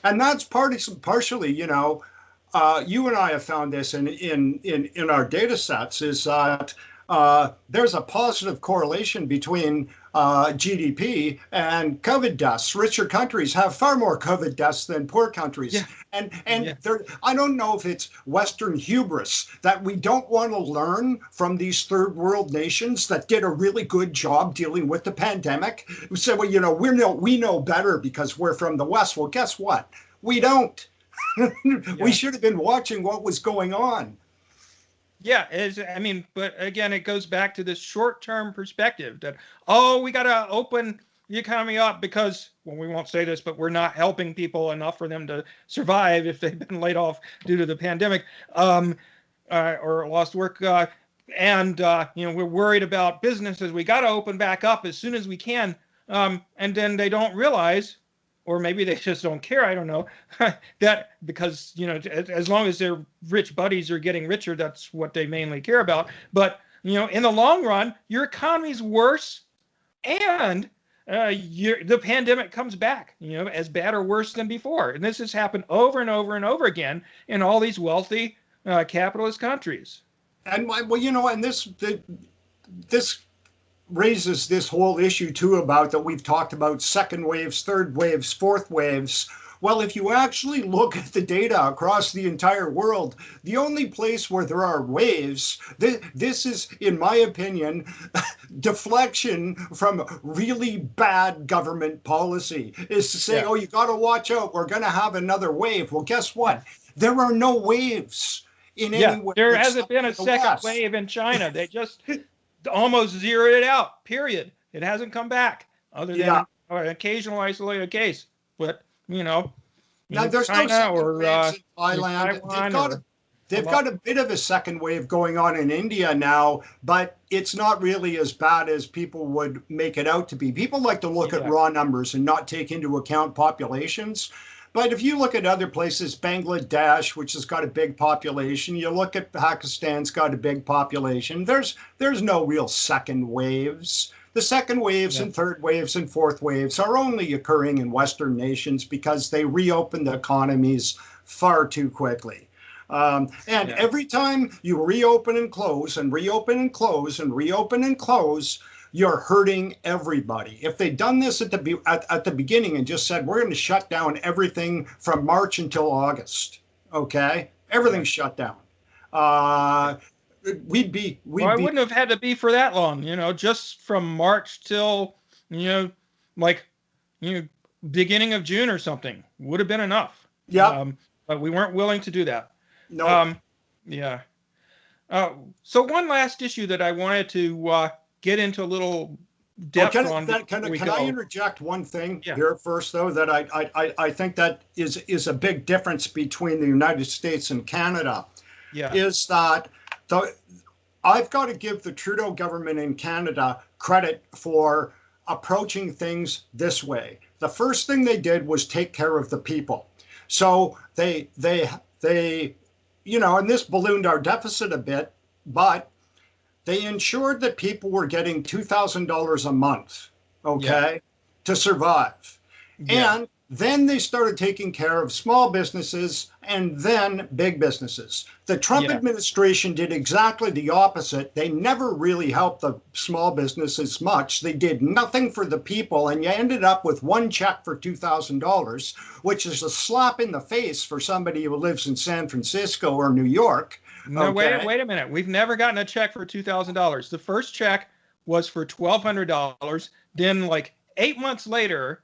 And that's partially, you and I have found this in our data sets, is that there's a positive correlation between GDP and COVID deaths. Richer countries have far more COVID deaths than poor countries. Yeah. And Yeah. I don't know if it's Western hubris that we don't want to learn from these third world nations that did a really good job dealing with the pandemic. We say, well, we know better because we're from the West. Well, guess what? We don't. We should have been watching what was going on. Yeah, but again, it goes back to this short-term perspective that, we got to open the economy up because, well, we won't say this, but we're not helping people enough for them to survive if they've been laid off due to the pandemic, or lost work. We're worried about businesses. We got to open back up as soon as we can. And then they don't realize, or maybe they just don't care, I don't know, that because, as long as their rich buddies are getting richer, that's what they mainly care about. But, in the long run, your economy's worse and the pandemic comes back, as bad or worse than before. And this has happened over and over and over again in all these wealthy capitalist countries. And, and this raises this whole issue too about that we've talked about second waves, third waves, fourth waves. Well, if you actually look at the data across the entire world, the only place where there are waves, this is, in my opinion, deflection from really bad government policy, is to say, you got to watch out, we're going to have another wave. Well, guess what? There are no waves in any way. There hasn't been a second wave in China. They just almost zeroed it out, period. It hasn't come back, other than an occasional isolated case. But, now there's China no second waves in Thailand. They've got a bit of a second wave going on in India now, but it's not really as bad as people would make it out to be. People like to look at raw numbers and not take into account populations. But if you look at other places, Bangladesh, which has got a big population, you look at Pakistan's got a big population, there's no real second waves. The second waves and third waves and fourth waves are only occurring in Western nations because they reopen the economies far too quickly. Every time you reopen and close and reopen and close and reopen and close, you're hurting everybody. If they'd done this at the beginning and just said, we're going to shut down everything from March until August, okay? Everything's shut down. It wouldn't have had to be for that long, just from March till, beginning of June or something would have been enough. Yeah. But we weren't willing to do that. No. So one last issue that I wanted to get into a little depth on. Can I interject one thing here first, though, that I think that is a big difference between the United States and Canada. Is that I've got to give the Trudeau government in Canada credit for approaching things this way. The first thing they did was take care of the people. So they and this ballooned our deficit a bit, but they ensured that people were getting $2,000 a month, to survive. And then they started taking care of small businesses and then big businesses. The Trump administration did exactly the opposite. They never really helped the small businesses much. They did nothing for the people, and you ended up with one check for $2,000, which is a slap in the face for somebody who lives in San Francisco or New York. No, wait a minute. We've never gotten a check for $2,000. The first check was for $1,200. Then, like 8 months later,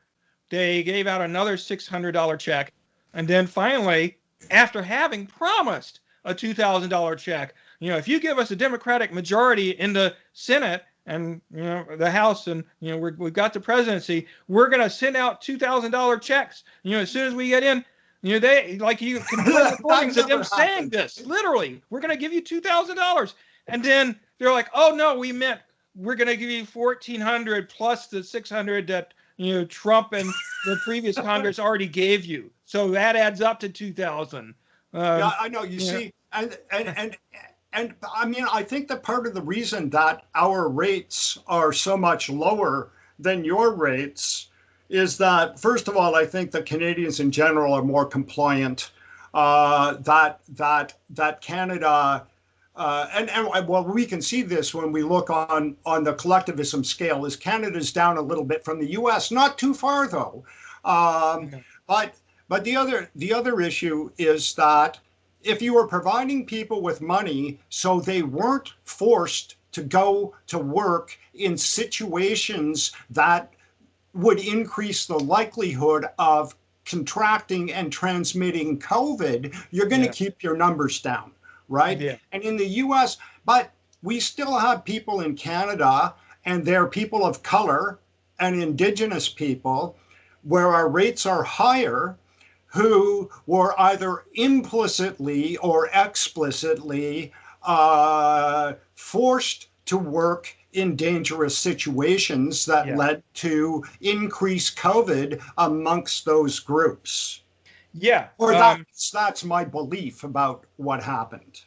they gave out another $600 check. And then finally, after having promised a $2,000 check, if you give us a Democratic majority in the Senate and the House, and we've got the presidency, we're going to send out $2,000 checks. As soon as we get in, they, like, you can play recordings of them saying this. Literally, we're going to give you $2,000, and then they're like, oh no, we meant we're going to give you 1,400 plus the 600 that Trump and the previous Congress already gave you. So that adds up to 2,000. Yeah, I know. You see, and I mean, I think that part of the reason that our rates are so much lower than your rates is that, first of all, I think that Canadians in general are more compliant. That Canada, and well, we can see this when we look on the collectivism scale. Is Canada's down a little bit from the U.S., not too far though. But the other issue is that if you were providing people with money so they weren't forced to go to work in situations that would increase the likelihood of contracting and transmitting COVID, you're going to keep your numbers down, right? Yeah. And in the US, but we still have people in Canada, and they're people of color and Indigenous people, where our rates are higher, who were either implicitly or explicitly forced to work in dangerous situations that led to increased COVID amongst those groups. Yeah. Or that's my belief about what happened.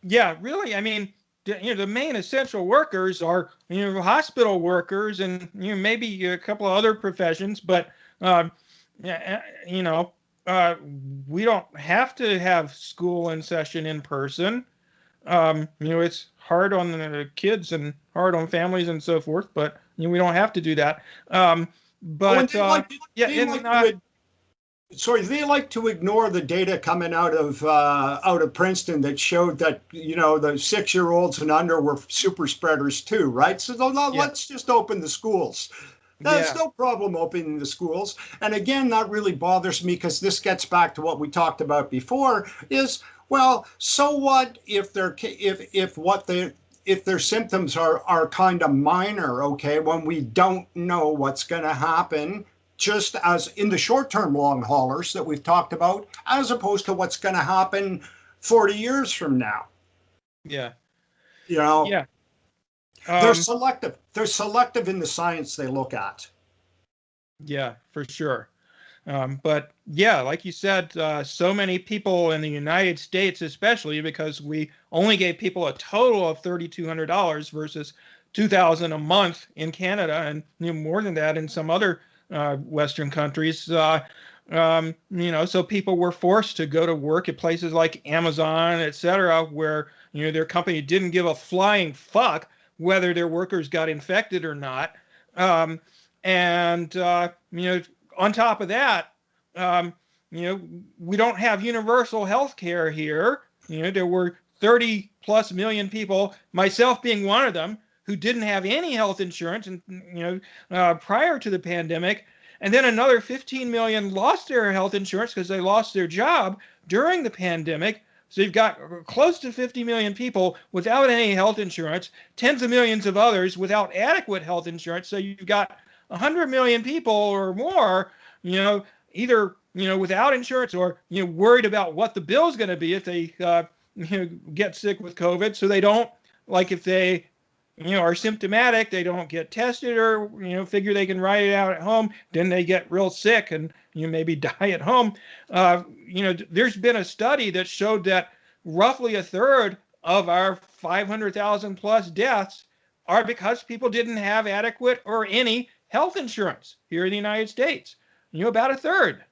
Yeah, really. I mean, the main essential workers are, hospital workers and, maybe a couple of other professions, but, we don't have to have school in session in person. It's hard on the kids and hard on families and so forth, but we don't have to do that. They like to ignore the data coming out of Princeton that showed that the 6-year-olds and under were super spreaders too, right? So let's just open the schools. There's no problem opening the schools. And again, that really bothers me, because this gets back to what we talked about before, is, well, so what if their symptoms are kind of minor, okay, when we don't know what's going to happen, just as in the short-term long haulers that we've talked about, as opposed to what's going to happen 40 years from now. Yeah. Yeah. They're selective. They're selective in the science they look at. Yeah, for sure. But yeah, like you said, so many people in the United States, especially because we only gave people a total of $3,200 versus $2,000 a month in Canada, and more than that in some other Western countries. So people were forced to go to work at places like Amazon, etc., where their company didn't give a flying fuck whether their workers got infected or not. On top of that, we don't have universal health care here. There were 30 plus million people, myself being one of them, who didn't have any health insurance and prior to the pandemic. And then another 15 million lost their health insurance because they lost their job during the pandemic. So you've got close to 50 million people without any health insurance, tens of millions of others without adequate health insurance. So you've got 100 million people or more, either, without insurance or, worried about what the bill is going to be if they, get sick with COVID. So they don't, like, if they, are symptomatic, they don't get tested or, figure they can ride it out at home. Then they get real sick and maybe die at home. There's been a study that showed that roughly a third of our 500,000 plus deaths are because people didn't have adequate or any health insurance here in the United States. About a third.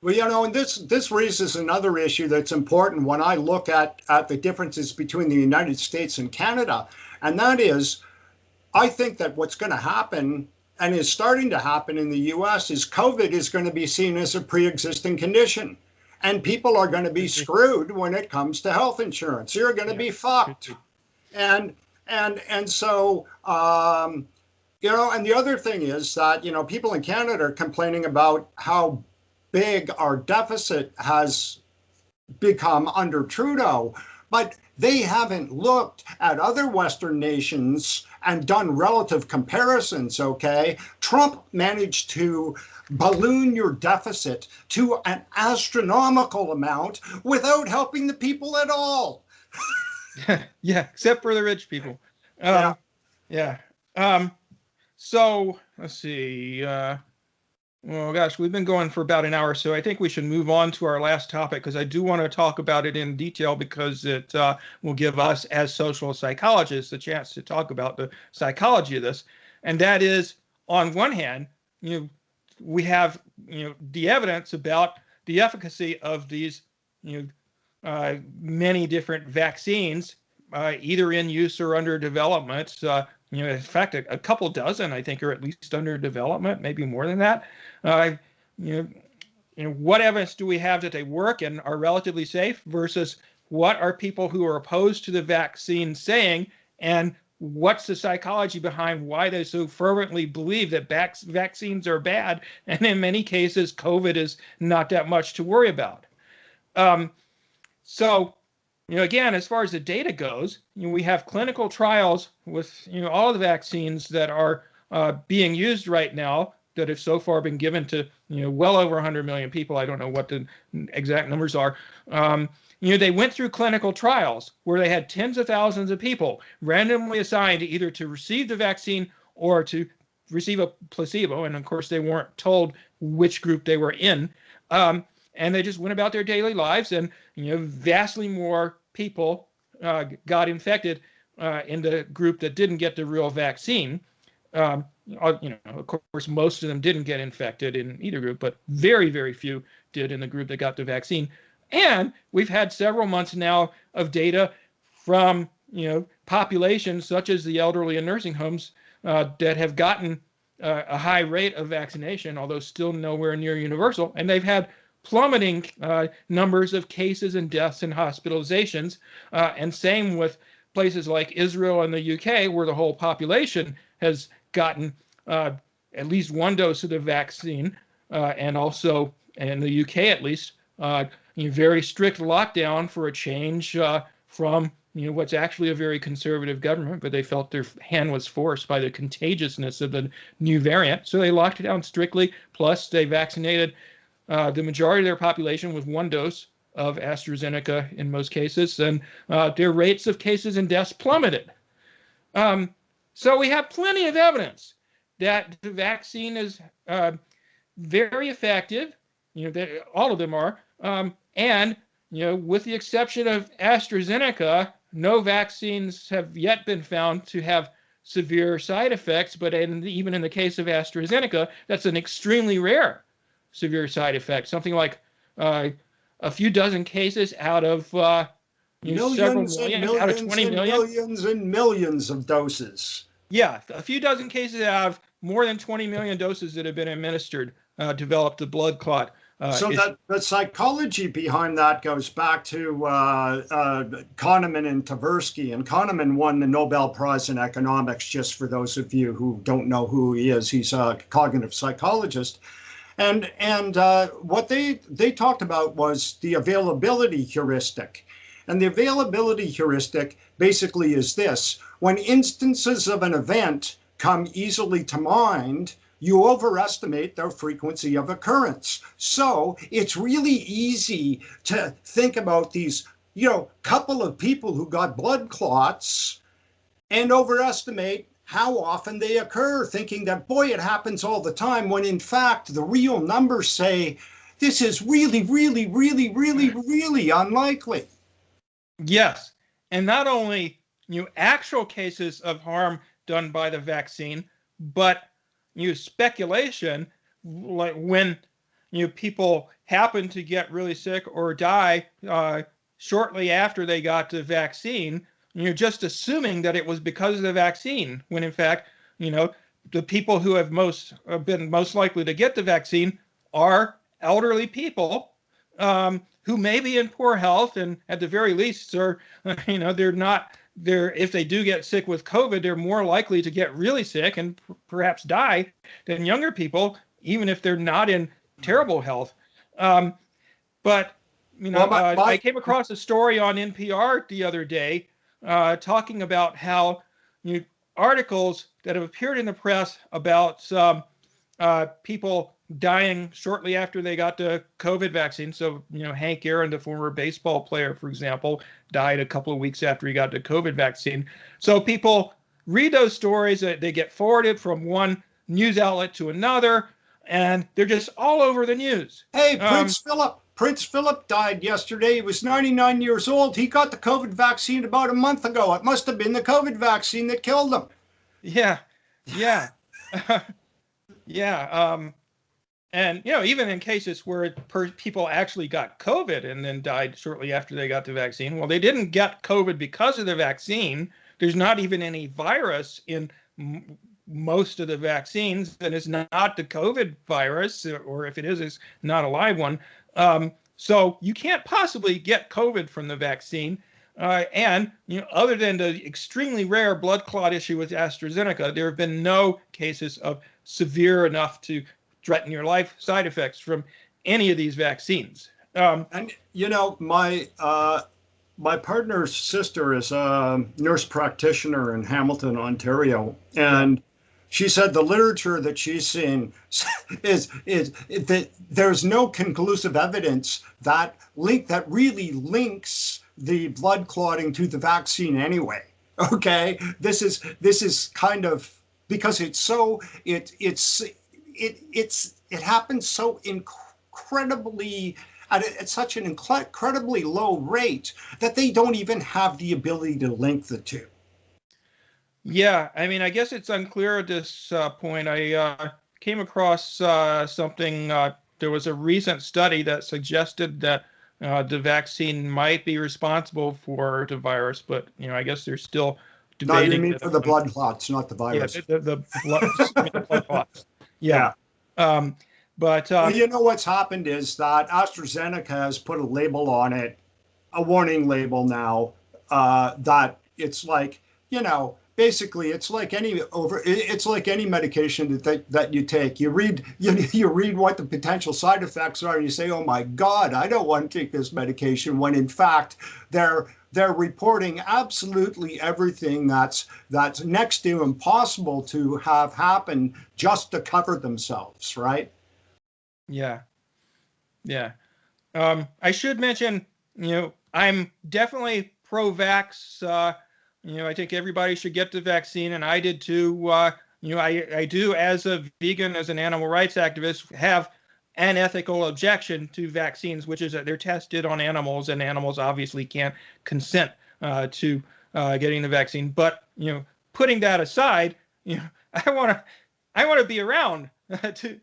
Well, and this raises another issue that's important when I look at the differences between the United States and Canada. And that is, I think that what's going to happen, and is starting to happen in the US, is COVID is going to be seen as a pre-existing condition. And people are going to be screwed when it comes to health insurance. You're going to be fucked. And And so, and the other thing is that, people in Canada are complaining about how big our deficit has become under Trudeau, but they haven't looked at other Western nations and done relative comparisons, okay? Trump managed to balloon your deficit to an astronomical amount without helping the people at all. Yeah, except for the rich people. Yeah. Yeah. So let's see. Well, gosh, we've been going for about an hour, so I think we should move on to our last topic because I do want to talk about it in detail because it will give us, as social psychologists, a chance to talk about the psychology of this. And that is, on one hand, we have the evidence about the efficacy of these many different vaccines, either in use or under development. In fact, a couple dozen, I think, are at least under development, maybe more than that. What evidence do we have that they work and are relatively safe versus what are people who are opposed to the vaccine saying, and what's the psychology behind why they so fervently believe that vaccines are bad, and in many cases, COVID is not that much to worry about. So, again, as far as the data goes, we have clinical trials with all the vaccines that are being used right now that have so far been given to well over 100 million people. I don't know what the exact numbers are. They went through clinical trials where they had tens of thousands of people randomly assigned either to receive the vaccine or to receive a placebo, and of course they weren't told which group they were in. And they just went about their daily lives, and vastly more people got infected in the group that didn't get the real vaccine. Of course, most of them didn't get infected in either group, but very, very few did in the group that got the vaccine. And we've had several months now of data from populations such as the elderly in nursing homes that have gotten a high rate of vaccination, although still nowhere near universal, and they've had plummeting numbers of cases and deaths and hospitalizations, and same with places like Israel and the UK, where the whole population has gotten at least one dose of the vaccine, and also in the UK at least, very strict lockdown for a change from what's actually a very conservative government, but they felt their hand was forced by the contagiousness of the new variant, so they locked it down strictly. Plus, they vaccinated the majority of their population with one dose of AstraZeneca in most cases, and their rates of cases and deaths plummeted. So we have plenty of evidence that the vaccine is very effective. That all of them are, and with the exception of AstraZeneca, no vaccines have yet been found to have severe side effects. But even in the case of AstraZeneca, that's an extremely rare severe side effect, something like a few dozen cases out of several million, out of 20 million. Millions and millions of doses. Yeah, a few dozen cases out of more than 20 million doses that have been administered developed a blood clot. So that the psychology behind that goes back to Kahneman and Tversky. And Kahneman won the Nobel Prize in economics, just for those of you who don't know who he is. He's a cognitive psychologist. And what they talked about was the availability heuristic. And the availability heuristic basically is this: when instances of an event come easily to mind, you overestimate their frequency of occurrence. So it's really easy to think about these, couple of people who got blood clots and overestimate how often they occur, thinking that, boy, it happens all the time, when in fact the real numbers say this is really, really, really, really, really unlikely. Yes, and not only actual cases of harm done by the vaccine, but speculation, like when people happen to get really sick or die shortly after they got the vaccine, just assuming that it was because of the vaccine, when in fact, the people who have been most likely to get the vaccine are elderly people who may be in poor health, and at the very least are, they're not if they do get sick with COVID, they're more likely to get really sick and perhaps die than younger people, even if they're not in terrible health. But I came across a story on NPR the other day talking about how articles that have appeared in the press about people dying shortly after they got the COVID vaccine. So, Hank Aaron, the former baseball player, for example, died a couple of weeks after he got the COVID vaccine. So people read those stories, they get forwarded from one news outlet to another, and they're just all over the news. Hey, Prince Philip died yesterday. He was 99 years old. He got the COVID vaccine about a month ago. It must have been the COVID vaccine that killed him. Yeah. Yeah. Yeah. And, even in cases where people actually got COVID and then died shortly after they got the vaccine, well, they didn't get COVID because of the vaccine. There's not even any virus in most of the vaccines, and it's not the COVID virus, or if it is, it's not a live one. So you can't possibly get COVID from the vaccine. And other than the extremely rare blood clot issue with AstraZeneca, there have been no cases of severe enough to threaten your life side effects from any of these vaccines. And my partner's sister is a nurse practitioner in Hamilton, Ontario, and she said the literature that she's seen is that there's no conclusive evidence that really links the blood clotting to the vaccine anyway. Okay, this is kind of because it happens so incredibly at such an incredibly low rate that they don't even have the ability to link the two. Yeah, I mean, I guess it's unclear at this point. I came across something. There was a recent study that suggested that the vaccine might be responsible for the virus, but I guess they're still debating. No, you mean for the blood clots, not the virus. Yeah, the blood clots. Yeah. But well, what's happened is that AstraZeneca has put a label on it, a warning label now, that it's like, basically it's like any medication that you take. You read what the potential side effects are, and you say, oh my God, I don't want to take this medication, when in fact they're reporting absolutely everything that's next to impossible to have happen just to cover themselves, right? Yeah. I should mention, I'm definitely pro-vax. I think everybody should get the vaccine, and I did too. I do, as a vegan, as an animal rights activist, have an ethical objection to vaccines, which is that they're tested on animals, and animals obviously can't consent to getting the vaccine. But putting that aside, I want to be around to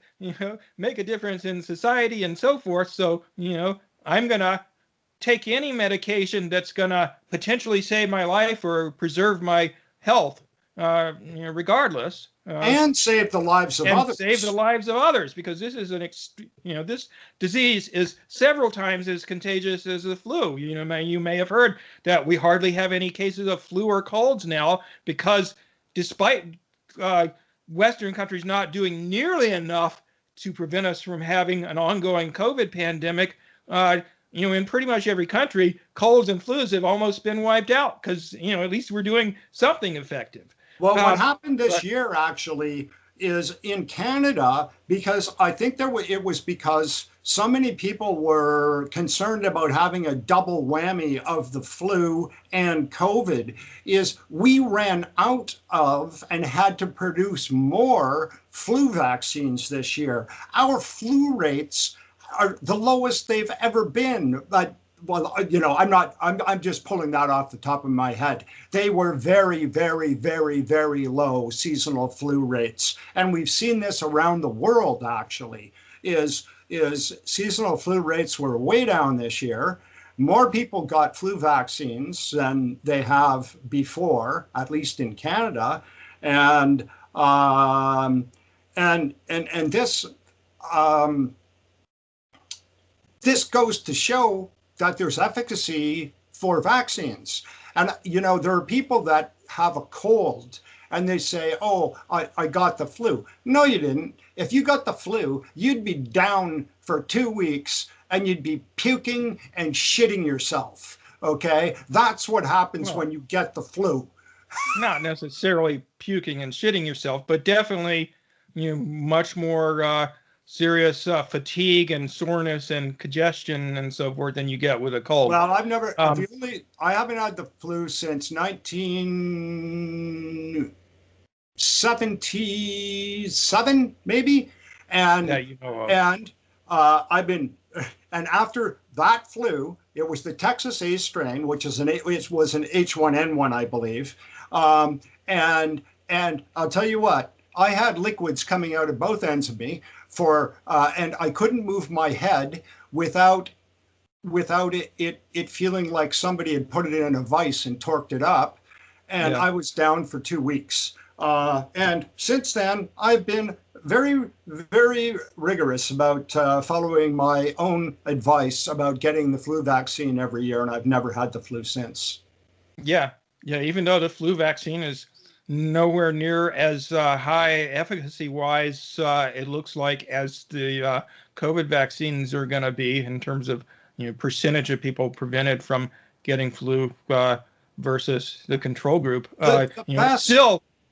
make a difference in society and so forth. So I'm gonna take any medication that's gonna potentially save my life or preserve my health, regardless. And save the lives of others. Save the lives of others, because this is this disease is several times as contagious as the flu. You may have heard that we hardly have any cases of flu or colds now, because despite Western countries not doing nearly enough to prevent us from having an ongoing COVID pandemic, in pretty much every country, colds and flus have almost been wiped out, because at least we're doing something effective. Well, what happened this year actually is in Canada, because I think it was because so many people were concerned about having a double whammy of the flu and COVID, is we ran out of and had to produce more flu vaccines this year. Our flu rates are the lowest they've ever been. But I'm just pulling that off the top of my head. They were very, very, very, very low seasonal flu rates. And we've seen this around the world, actually, is seasonal flu rates were way down this year. More people got flu vaccines than they have before, at least in Canada. And this goes to show that there's efficacy for vaccines. And, there are people that have a cold and they say, oh, I got the flu. No, you didn't. If you got the flu, you'd be down for 2 weeks and you'd be puking and shitting yourself. Okay? That's what happens when you get the flu. Not necessarily puking and shitting yourself, but definitely, much more serious fatigue and soreness and congestion and so forth than you get with a cold. Well, I haven't had the flu since 1977, maybe. And, and after that flu, it was the Texas A strain, which is it was an H1N1, I believe. And I'll tell you what, I had liquids coming out of both ends of me and I couldn't move my head without it feeling like somebody had put it in a vice and torqued it up. And I was down for 2 weeks. And since then, I've been very, very rigorous about following my own advice about getting the flu vaccine every year, and I've never had the flu since. Yeah, even though the flu vaccine is nowhere near as high efficacy-wise, it looks like, as the COVID vaccines are going to be in terms of percentage of people prevented from getting flu versus the control group.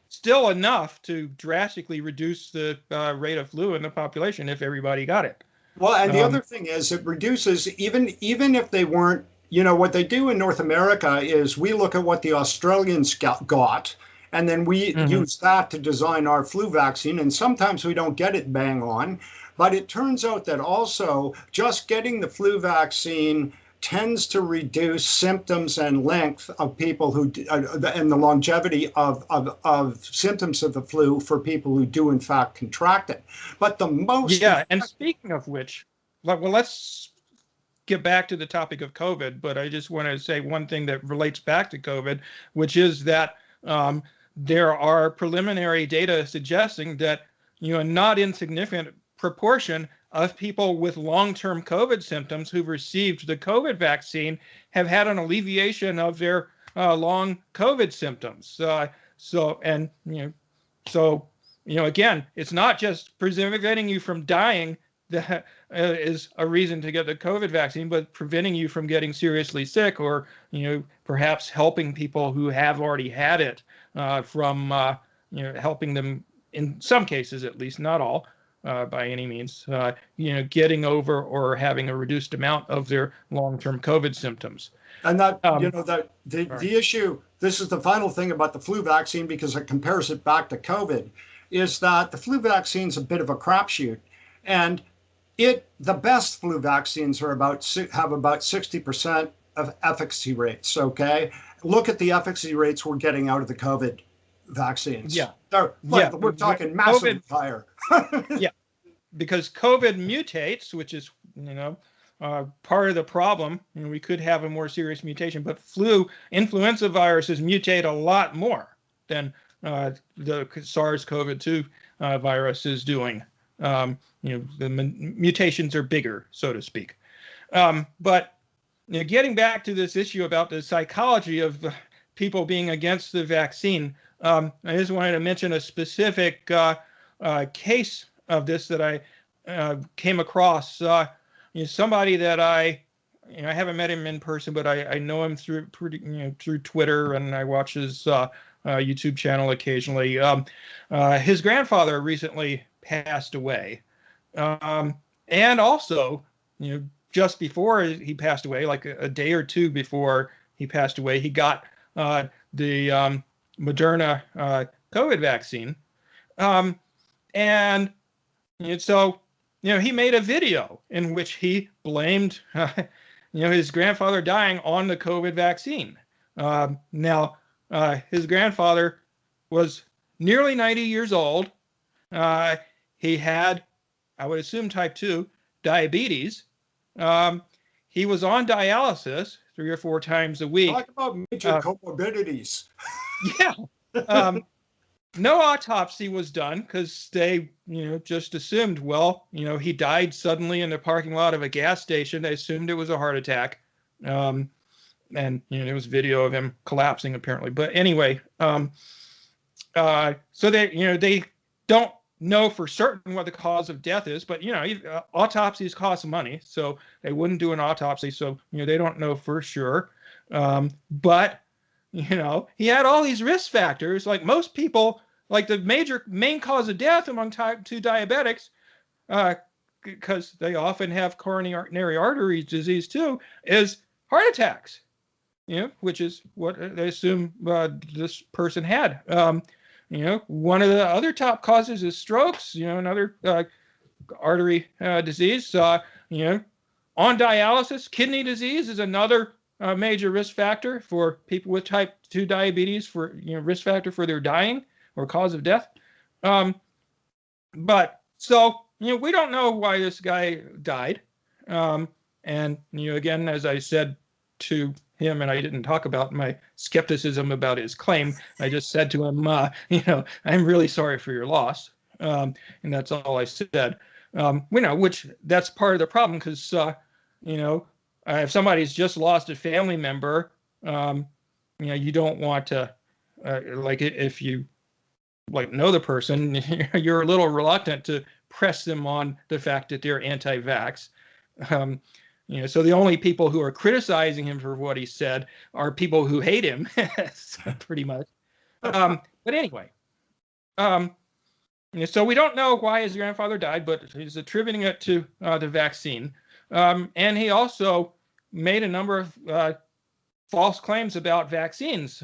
Still enough to drastically reduce the rate of flu in the population if everybody got it. Well, and the other thing is it reduces, even if they weren't, what they do in North America is we look at what the Australians got, and then we use that to design our flu vaccine. And sometimes we don't get it bang on. But it turns out that also just getting the flu vaccine tends to reduce symptoms and length of people who and the longevity of symptoms of the flu for people who do in fact contract it. But the most and speaking of which, let's get back to the topic of COVID. But I just want to say one thing that relates back to COVID, which is that there are preliminary data suggesting that a not insignificant proportion of people with long-term COVID symptoms who've received the COVID vaccine have had an alleviation of their long COVID symptoms. Again, it's not just preventing you from dying that is a reason to get the COVID vaccine, but preventing you from getting seriously sick, or perhaps helping people who have already had it from helping them, in some cases at least, not all. By any means, getting over or having a reduced amount of their long-term COVID symptoms. And that, the issue, this is the final thing about the flu vaccine, because it compares it back to COVID, is that the flu vaccine is a bit of a crapshoot. And the best flu vaccines have about 60% of efficacy rates, okay? Look at the efficacy rates we're getting out of the COVID vaccines. We're talking massively higher. Because COVID mutates, which is part of the problem. We could have a more serious mutation, but influenza viruses mutate a lot more than the SARS-CoV-2 virus is doing. The mutations are bigger, so to speak. But getting back to this issue about the psychology of people being against the vaccine, I just wanted to mention a specific case of this that I came across. Somebody that I haven't met him in person, but I know him through Twitter, and I watch his YouTube channel occasionally. His grandfather recently passed away, and also, just before he passed away, like a day or two before he passed away, he got the Moderna COVID vaccine, and so he made a video in which he blamed his grandfather dying on the COVID vaccine. Now his grandfather was nearly 90 years old. He had, I would assume, type 2 diabetes. He was on dialysis 3 or 4 times a week. Talk about major comorbidities. No autopsy was done because they, just assumed, he died suddenly in the parking lot of a gas station. They assumed it was a heart attack. and there was video of him collapsing apparently. But anyway, so they don't know for certain what the cause of death is, but autopsies cost money, so they wouldn't do an autopsy. So they don't know for sure. But he had all these risk factors, like most people. Like the main cause of death among type 2 diabetics, because they often have coronary artery disease too, is heart attacks. Which is what they assume this person had. One of the other top causes is strokes. Another artery disease. On dialysis, kidney disease is another major risk factor for people with type 2 diabetes. For risk factor for their dying or cause of death. But so we don't know why this guy died. And again, as I said to him, and I didn't talk about my skepticism about his claim. I just said to him, I'm really sorry for your loss. And that's all I said. Which that's part of the problem, because, if somebody's just lost a family member, you don't want to, if you know the person, you're a little reluctant to press them on the fact that they're anti-vax. So the only people who are criticizing him for what he said are people who hate him, pretty much. But anyway, so we don't know why his grandfather died, but he's attributing it to the vaccine. And he also made a number of false claims about vaccines,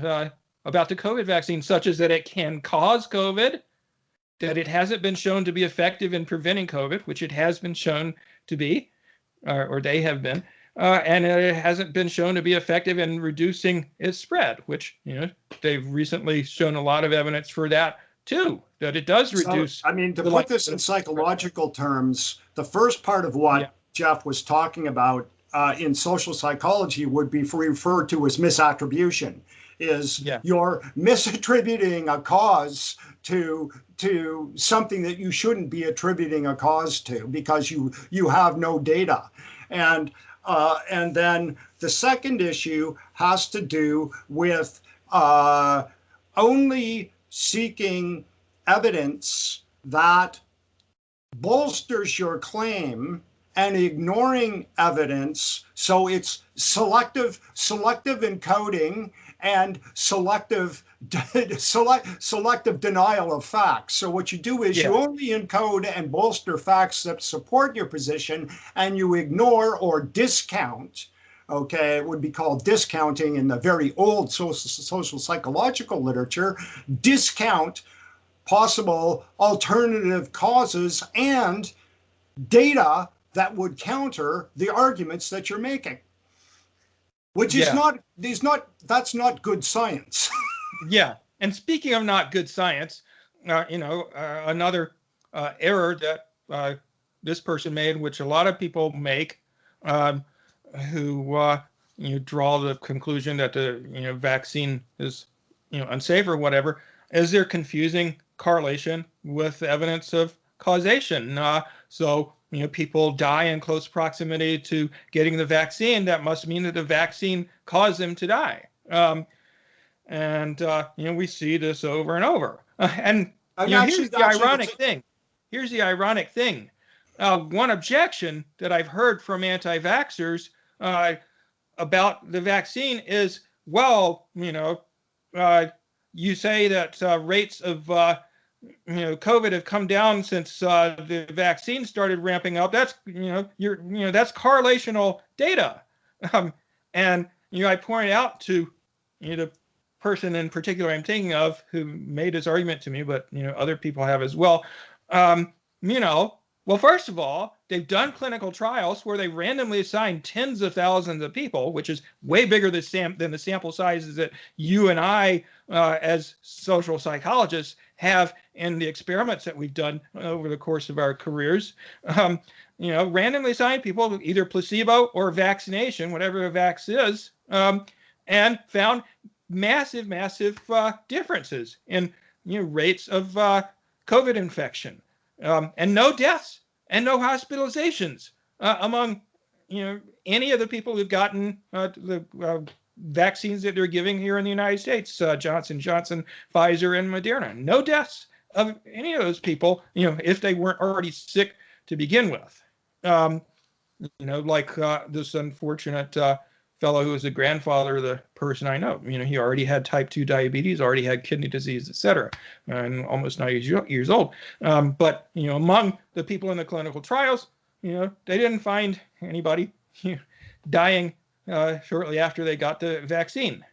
about the COVID vaccine, such as that it can cause COVID, that it hasn't been shown to be effective in preventing COVID, which it has been shown to be. Or they have been, and it hasn't been shown to be effective in reducing its spread, which, they've recently shown a lot of evidence for that too, that it does reduce. So, to put this in psychological terms, the first part of what Jeff was talking about in social psychology would be referred to as misattribution. You're misattributing a cause to something that you shouldn't be attributing a cause to, because you have no data. And then the second issue has to do with only seeking evidence that bolsters your claim and ignoring evidence. So it's selective encoding and selective denial of facts. So what you do is you only encode and bolster facts that support your position, and you ignore or discount. Okay, it would be called discounting in the very old social psychological literature. Discount possible alternative causes and data that would counter the arguments that you're making. Which is that's not good science. Yeah. And speaking of not good science, another error that this person made, which a lot of people make, who draw the conclusion that the vaccine is unsafe or whatever, is they're confusing correlation with evidence of causation. So people die in close proximity to getting the vaccine. That must mean that the vaccine caused them to die. And we see this over and over. And here's the ironic thing. Here's the ironic thing. One objection that I've heard from anti-vaxxers about the vaccine is, well, you say that rates of COVID have come down since the vaccine started ramping up. That's that's correlational data, and I pointed out to the person in particular I'm thinking of who made this argument to me, but other people have as well. Well, first of all, they've done clinical trials where they randomly assigned tens of thousands of people, which is way bigger than the sample sizes that you and I, as social psychologists, have in the experiments that we've done over the course of our careers. Randomly assigned people, either placebo or vaccination, whatever a vax is, and found massive differences in rates of COVID infection. And no deaths and no hospitalizations among any of the people who've gotten the vaccines that they're giving here in the United States, Johnson & Johnson, Pfizer, and Moderna. No deaths of any of those people, if they weren't already sick to begin with. Like this unfortunate fellow who was the grandfather of the person I know. He already had type 2 diabetes, already had kidney disease, etc., and almost 90 years old. But among the people in the clinical trials, they didn't find anybody dying shortly after they got the vaccine,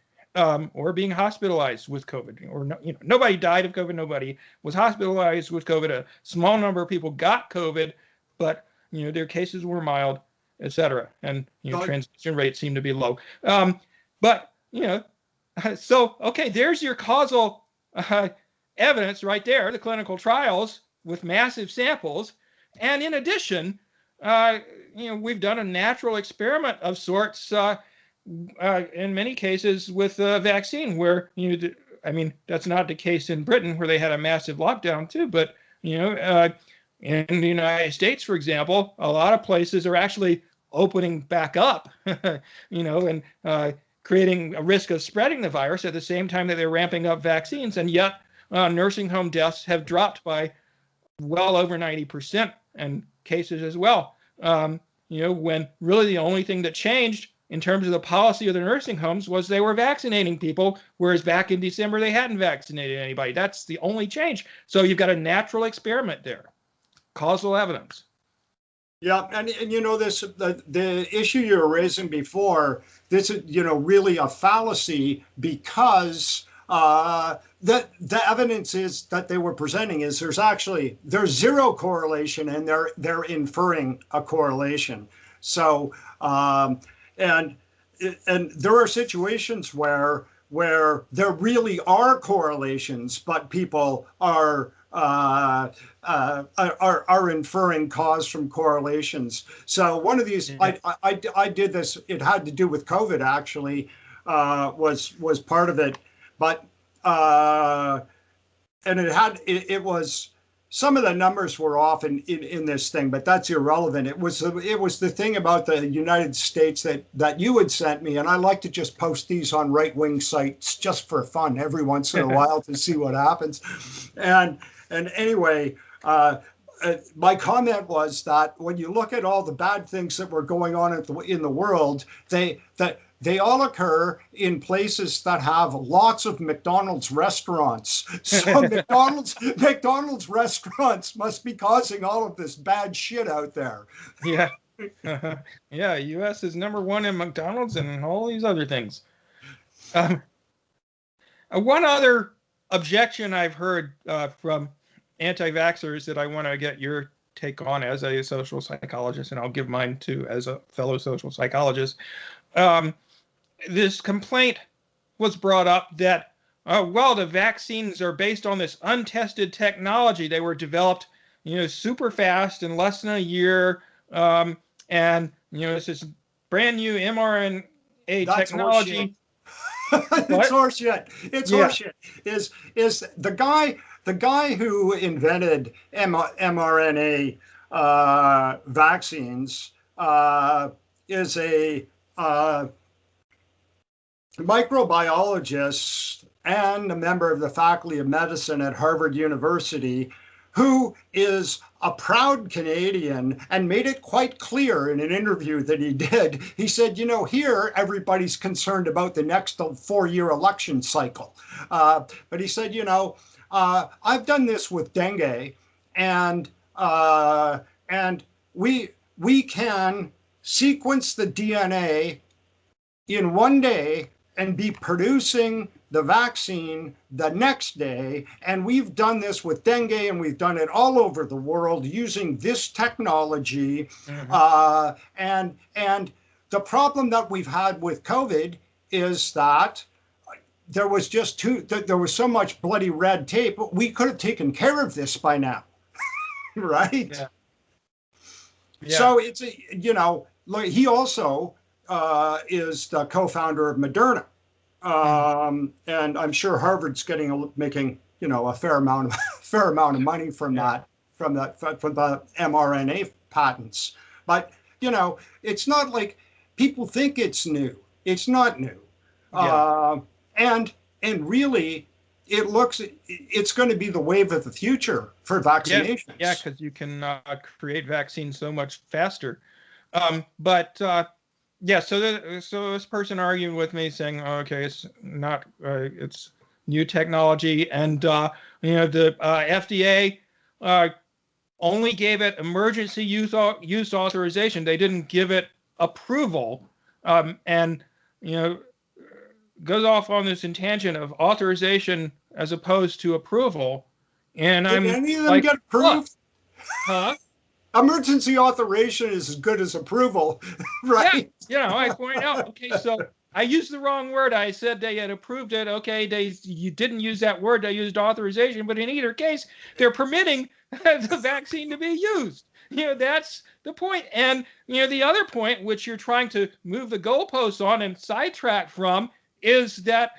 or being hospitalized with COVID. Or nobody died of COVID. Nobody was hospitalized with COVID. A small number of people got COVID, but their cases were mild, etc. And transmission rates seem to be low. But so okay, there's your causal evidence right there. The clinical trials with massive samples, and in addition, we've done a natural experiment of sorts in many cases with vaccine, where that's not the case in Britain, where they had a massive lockdown too, but in the United States, for example, a lot of places are actually opening back up, and creating a risk of spreading the virus at the same time that they're ramping up vaccines. And yet nursing home deaths have dropped by well over 90%, and cases as well. When really the only thing that changed in terms of the policy of the nursing homes was they were vaccinating people, whereas back in December they hadn't vaccinated anybody. That's the only change. So you've got a natural experiment there. Causal evidence. Yeah, and this the issue you were raising before, this is really a fallacy, because the evidence is that they were presenting is there's zero correlation, and they're inferring a correlation. So and there are situations where there really are correlations, but people are inferring cause from correlations. So one of these, I did this. It had to do with COVID, actually, was part of it, but and it was, some of the numbers were off in this thing, but that's irrelevant. It was the thing about the United States that you had sent me, and I like to just post these on right-wing sites just for fun every once in a while to see what happens. And anyway, my comment was that when you look at all the bad things that were going on in the world, they all occur in places that have lots of McDonald's restaurants. So McDonald's restaurants must be causing all of this bad shit out there. Yeah. Yeah, U.S. is #1 in McDonald's and all these other things. One other objection I've heard from anti-vaxxers that I want to get your take on as a social psychologist, and I'll give mine too as a fellow social psychologist. This complaint was brought up that, the vaccines are based on this untested technology. They were developed, super fast in less than a year. And, it's this brand new mRNA technology. It's horseshit. It's horseshit. Is the guy who invented mRNA vaccines is a microbiologist and a member of the faculty of medicine at Harvard University, who is a proud Canadian and made it quite clear in an interview that he did. He said, here everybody's concerned about the next 4-year election cycle. But he said, I've done this with dengue, and we can sequence the DNA in one day and be producing the vaccine the next day. And we've done this with dengue, and we've done it all over the world using this technology. Mm-hmm. And the problem that we've had with COVID is that there was there was so much bloody red tape. We could have taken care of this by now, right? Yeah. Yeah. So it's, he also is the co-founder of Moderna. And I'm sure Harvard's making a fair amount of money from that, from the mRNA patents. But it's not like people think it's new. It's not new. Yeah. And really, it's going to be the wave of the future for vaccinations. Yeah, because you can create vaccines so much faster. But so this person arguing with me saying, oh, okay, it's not, it's new technology, and the FDA only gave it emergency use authorization. They didn't give it approval, and goes off on this tangent of authorization as opposed to approval. And Did I'm any of them like, get approved? huh? Emergency authorization is as good as approval, right? Yeah, I point out, okay, so I used the wrong word. I said they had approved it. Okay, you didn't use that word. They used authorization, but in either case, they're permitting the vaccine to be used. That's the point. And the other point, which you're trying to move the goalposts on and sidetrack from, is that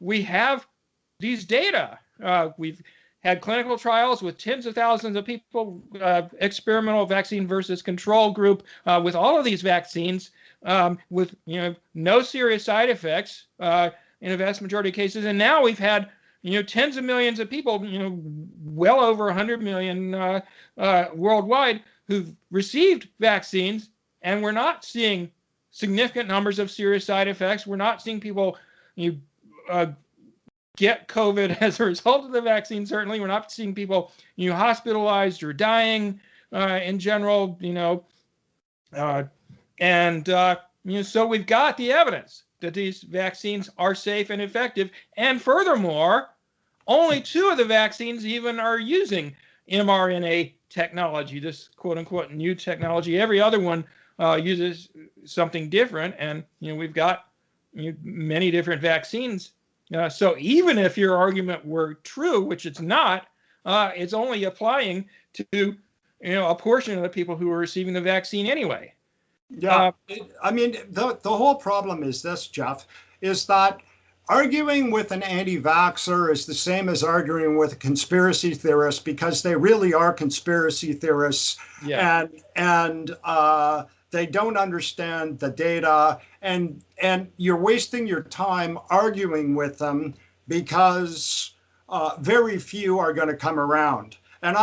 we have these data. We've had clinical trials with tens of thousands of people, experimental vaccine versus control group, with all of these vaccines, with no serious side effects in a vast majority of cases. And now we've had tens of millions of people, well over 100 million worldwide, who've received vaccines, and we're not seeing significant numbers of serious side effects. We're not seeing people get COVID as a result of the vaccine. Certainly, we're not seeing people hospitalized or dying in general. So we've got the evidence that these vaccines are safe and effective. And furthermore, only 2 of the vaccines even are using mRNA technology, this quote unquote new technology. Every other one uses something different. And we've got many different vaccines. So even if your argument were true, which it's not, it's only applying to a portion of the people who are receiving the vaccine anyway. Yeah, the whole problem is this, Jeff, is that arguing with an anti-vaxxer is the same as arguing with a conspiracy theorist, because they really are conspiracy theorists. Yeah. And they don't understand the data, and you're wasting your time arguing with them, because very few are going to come around. And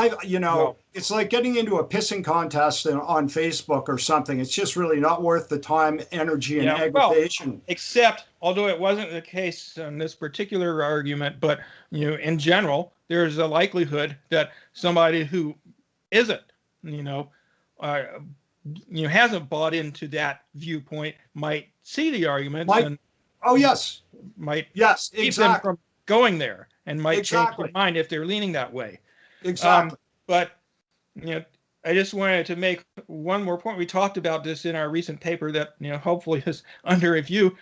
it's like getting into a pissing contest on Facebook or something. It's just really not worth the time, energy, and aggravation. Well, except, although it wasn't the case in this particular argument, but in general, there's a likelihood that somebody who isn't, hasn't bought into that viewpoint might see the argument might keep them from going there, and might change their mind if they're leaning that way. Exactly. But I just wanted to make one more point. We talked about this in our recent paper that hopefully is under review,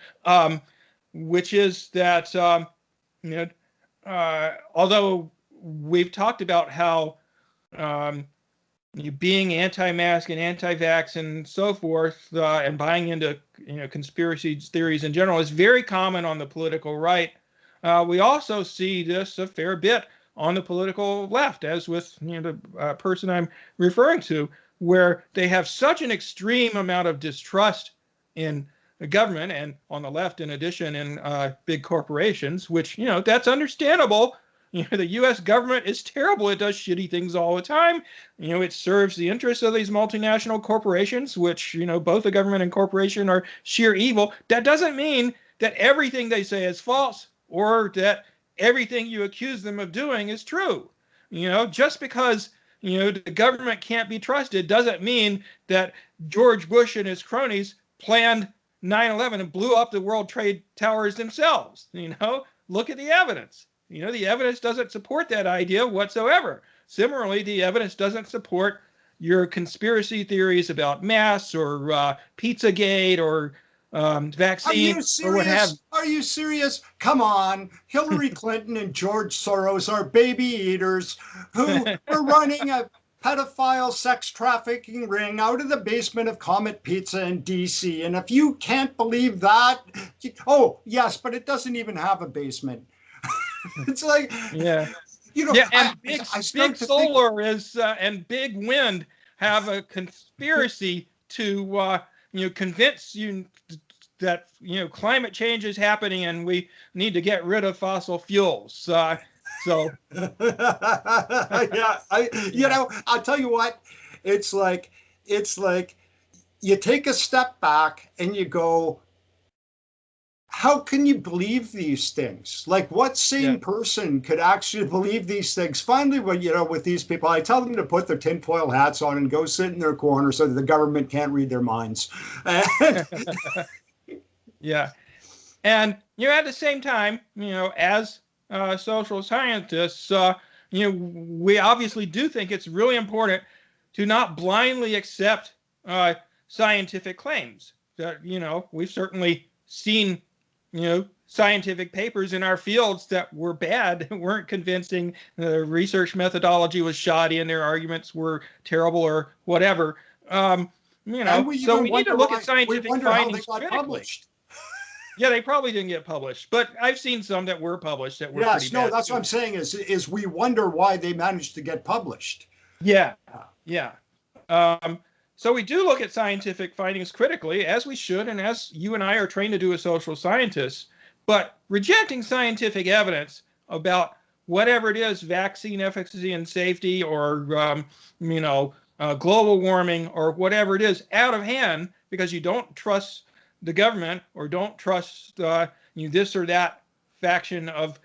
which is that although we've talked about how being anti-mask and anti-vax and so forth, and buying into conspiracy theories in general is very common on the political right, we also see this a fair bit on the political left, as with the person I'm referring to, where they have such an extreme amount of distrust in the government, and on the left, in addition, in big corporations, which that's understandable. The U.S. government is terrible. It does shitty things all the time. It serves the interests of these multinational corporations, which both the government and corporation are sheer evil. That doesn't mean that everything they say is false, or that everything you accuse them of doing is true. Just because the government can't be trusted doesn't mean that George Bush and his cronies planned 9/11 and blew up the World Trade Towers themselves. Look at the evidence. The evidence doesn't support that idea whatsoever. Similarly, the evidence doesn't support your conspiracy theories about masks or Pizzagate or vaccines or what have you. Are you serious? Come on. Hillary Clinton and George Soros are baby eaters who were running a pedophile sex trafficking ring out of the basement of Comet Pizza in DC. And if you can't believe that, oh, yes, but it doesn't even have a basement. It's like, and big solar and big wind have a conspiracy to convince you that climate change is happening and we need to get rid of fossil fuels. So yeah, I'll tell you what, it's like you take a step back and you go, how can you believe these things? Like, what sane person could actually believe these things? Finally, with these people, I tell them to put their tinfoil hats on and go sit in their corner so that the government can't read their minds. Yeah. And, at the same time, as social scientists, we obviously do think it's really important to not blindly accept scientific claims. That, we've certainly seen, scientific papers in our fields that were bad, weren't convincing, the research methodology was shoddy and their arguments were terrible or whatever. So we need to look at scientific findings critically. Yeah, they probably didn't get published, but I've seen some that were published that were pretty bad. That's what I'm saying is we wonder why they managed to get published. Yeah. So we do look at scientific findings critically, as we should, and as you and I are trained to do as social scientists. But rejecting scientific evidence about whatever it is, vaccine efficacy and safety, or global warming, or whatever it is, out of hand because you don't trust the government or don't trust this or that faction of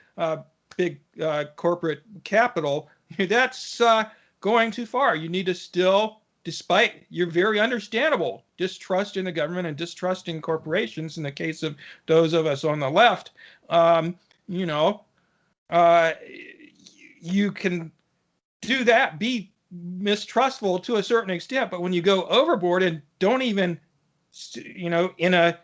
big corporate capital, that's going too far. You need to still, despite your very understandable distrust in the government and distrust in corporations, in the case of those of us on the left, you can do that, be mistrustful to a certain extent, but when you go overboard and don't even in a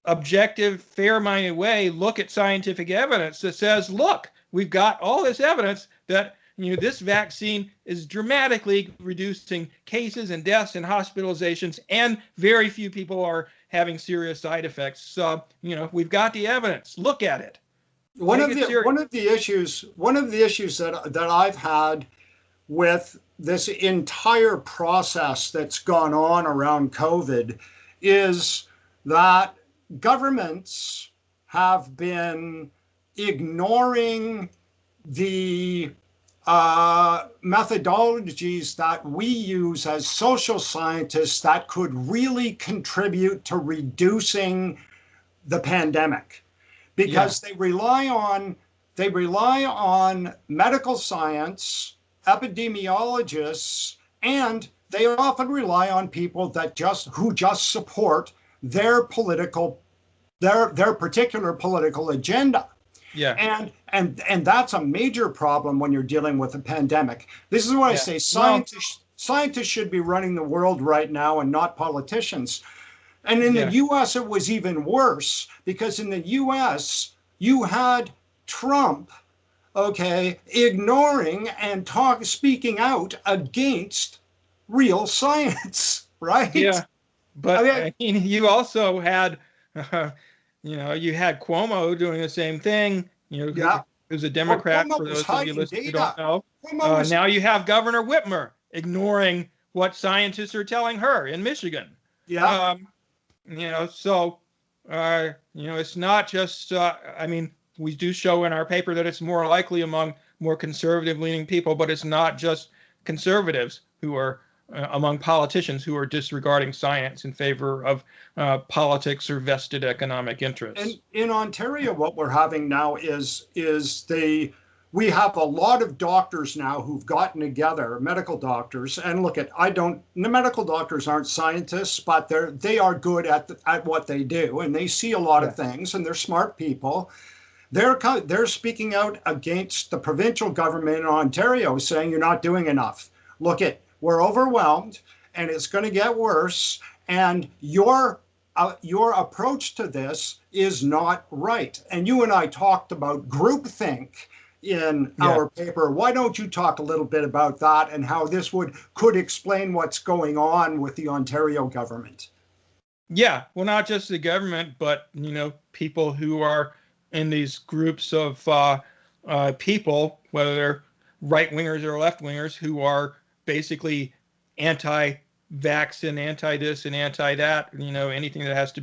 objective, fair-minded way, look at scientific evidence that says, look, we've got all this evidence that this vaccine is dramatically reducing cases and deaths and hospitalizations, and very few people are having serious side effects. So, we've got the evidence. Look at it. One of the issues that I've had with this entire process that's gone on around COVID is that governments have been ignoring the methodologies that we use as social scientists that could really contribute to reducing the pandemic, because they rely on medical science, epidemiologists, and they often rely on people who just support their particular political agenda. Yeah. And that's a major problem when you're dealing with a pandemic. This is what I say. Scientists should be running the world right now and not politicians. And in the US, it was even worse, because in the US, you had Trump, ignoring and speaking out against real science, right? Yeah. But you also had, you had Cuomo doing the same thing. Who's a Democrat, for those of you listening who don't know. Now you have Governor Whitmer ignoring what scientists are telling her in Michigan. Yeah. So it's not just. We do show in our paper that it's more likely among more conservative-leaning people, but it's not just conservatives who are among politicians who are disregarding science in favor of politics or vested economic interests. And in Ontario, what we're having now is we have a lot of doctors now who've gotten together, medical doctors, and the medical doctors aren't scientists, but they are good at what they do, and they see a lot of things, and they're smart people. They're speaking out against the provincial government in Ontario, saying you're not doing enough. We're overwhelmed, and it's going to get worse. And your approach to this is not right. And you and I talked about groupthink in our paper. Why don't you talk a little bit about that and how this could explain what's going on with the Ontario government? Yeah, well, not just the government, but people who are in these groups of people, whether they're right-wingers or left-wingers, who are basically anti vax and anti this and anti that, anything that has to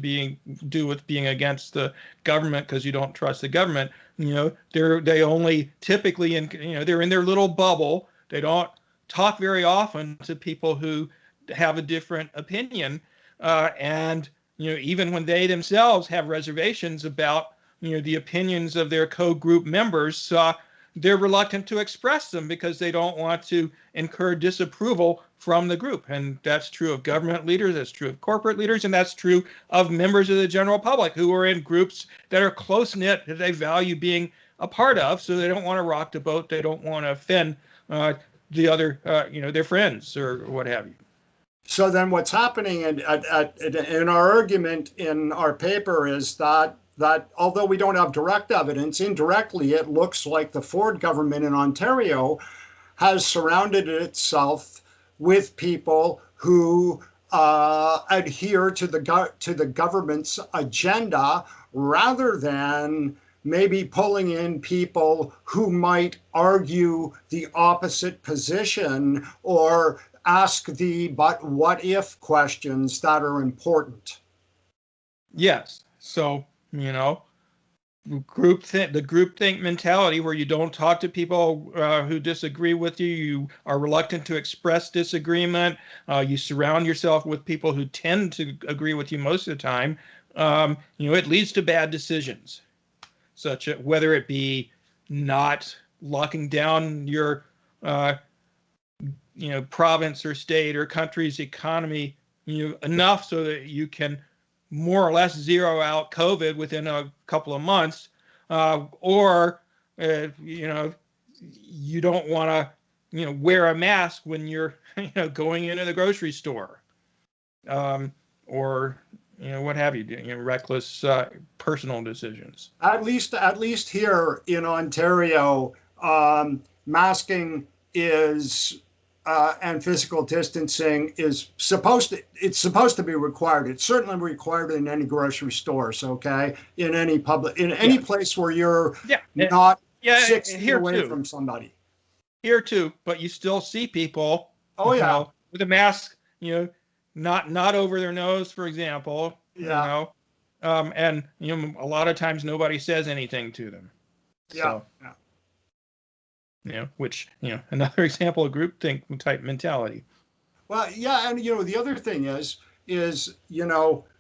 do with being against the government because you don't trust the government. They only typically they're in their little bubble. They don't talk very often to people who have a different opinion, and even when they themselves have reservations about the opinions of their co-group members, they're reluctant to express them because they don't want to incur disapproval from the group. And that's true of government leaders, that's true of corporate leaders, and that's true of members of the general public who are in groups that are close-knit, that they value being a part of, so they don't want to rock the boat, they don't want to offend the other, their friends or what have you. So then what's happening in our argument in our paper is that although we don't have direct evidence, indirectly it looks like the Ford government in Ontario has surrounded itself with people who adhere to the government's agenda, rather than maybe pulling in people who might argue the opposite position or ask the but what if questions that are important. Yes. So, the groupthink mentality, where you don't talk to people who disagree with you, you are reluctant to express disagreement, you surround yourself with people who tend to agree with you most of the time, it leads to bad decisions, such as whether it be not locking down your province or state or country's economy enough so that you can more or less zero out COVID within a couple of months, or you don't want to wear a mask when you're going into the grocery store, or what have you, reckless personal decisions. At least here in Ontario, masking is and physical distancing is supposed to be required. It's certainly required in any grocery stores, okay? In any any place where you're not 6 feet away from somebody. Here too, but you still see people with a mask, not over their nose, for example. And a lot of times nobody says anything to them. Which, another example of groupthink type mentality. Well, yeah, and the other thing is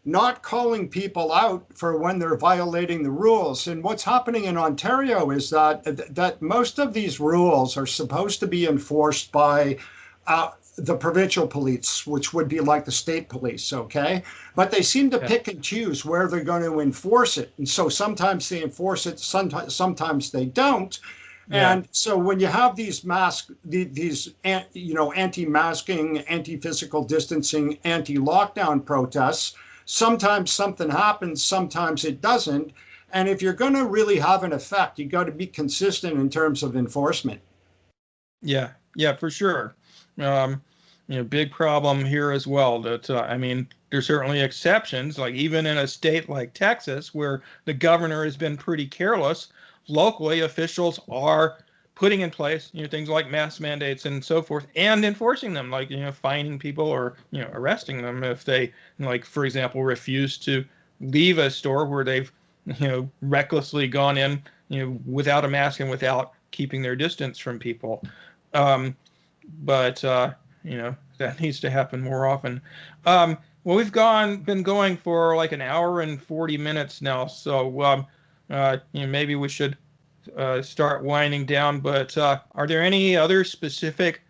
not calling people out for when they're violating the rules. And what's happening in Ontario is that most of these rules are supposed to be enforced by the provincial police, which would be like the state police, okay? But they seem to pick and choose where they're going to enforce it. And so sometimes they enforce it, sometimes they don't. Yeah. And so when you have these anti-masking, anti-physical distancing, anti-lockdown protests, sometimes something happens, sometimes it doesn't. And if you're going to really have an effect, you got to be consistent in terms of enforcement. Yeah, for sure. Big problem here as well. That there's certainly exceptions, like even in a state like Texas, where the governor has been pretty careless. Locally, officials are putting in place, things like mask mandates and so forth, and enforcing them, like, fining people or, arresting them if they, like, for example, refuse to leave a store where they've, recklessly gone in, without a mask and without keeping their distance from people. But that needs to happen more often. Well, we've been going for like an hour and 40 minutes now, so maybe we should start winding down. But are there any other specific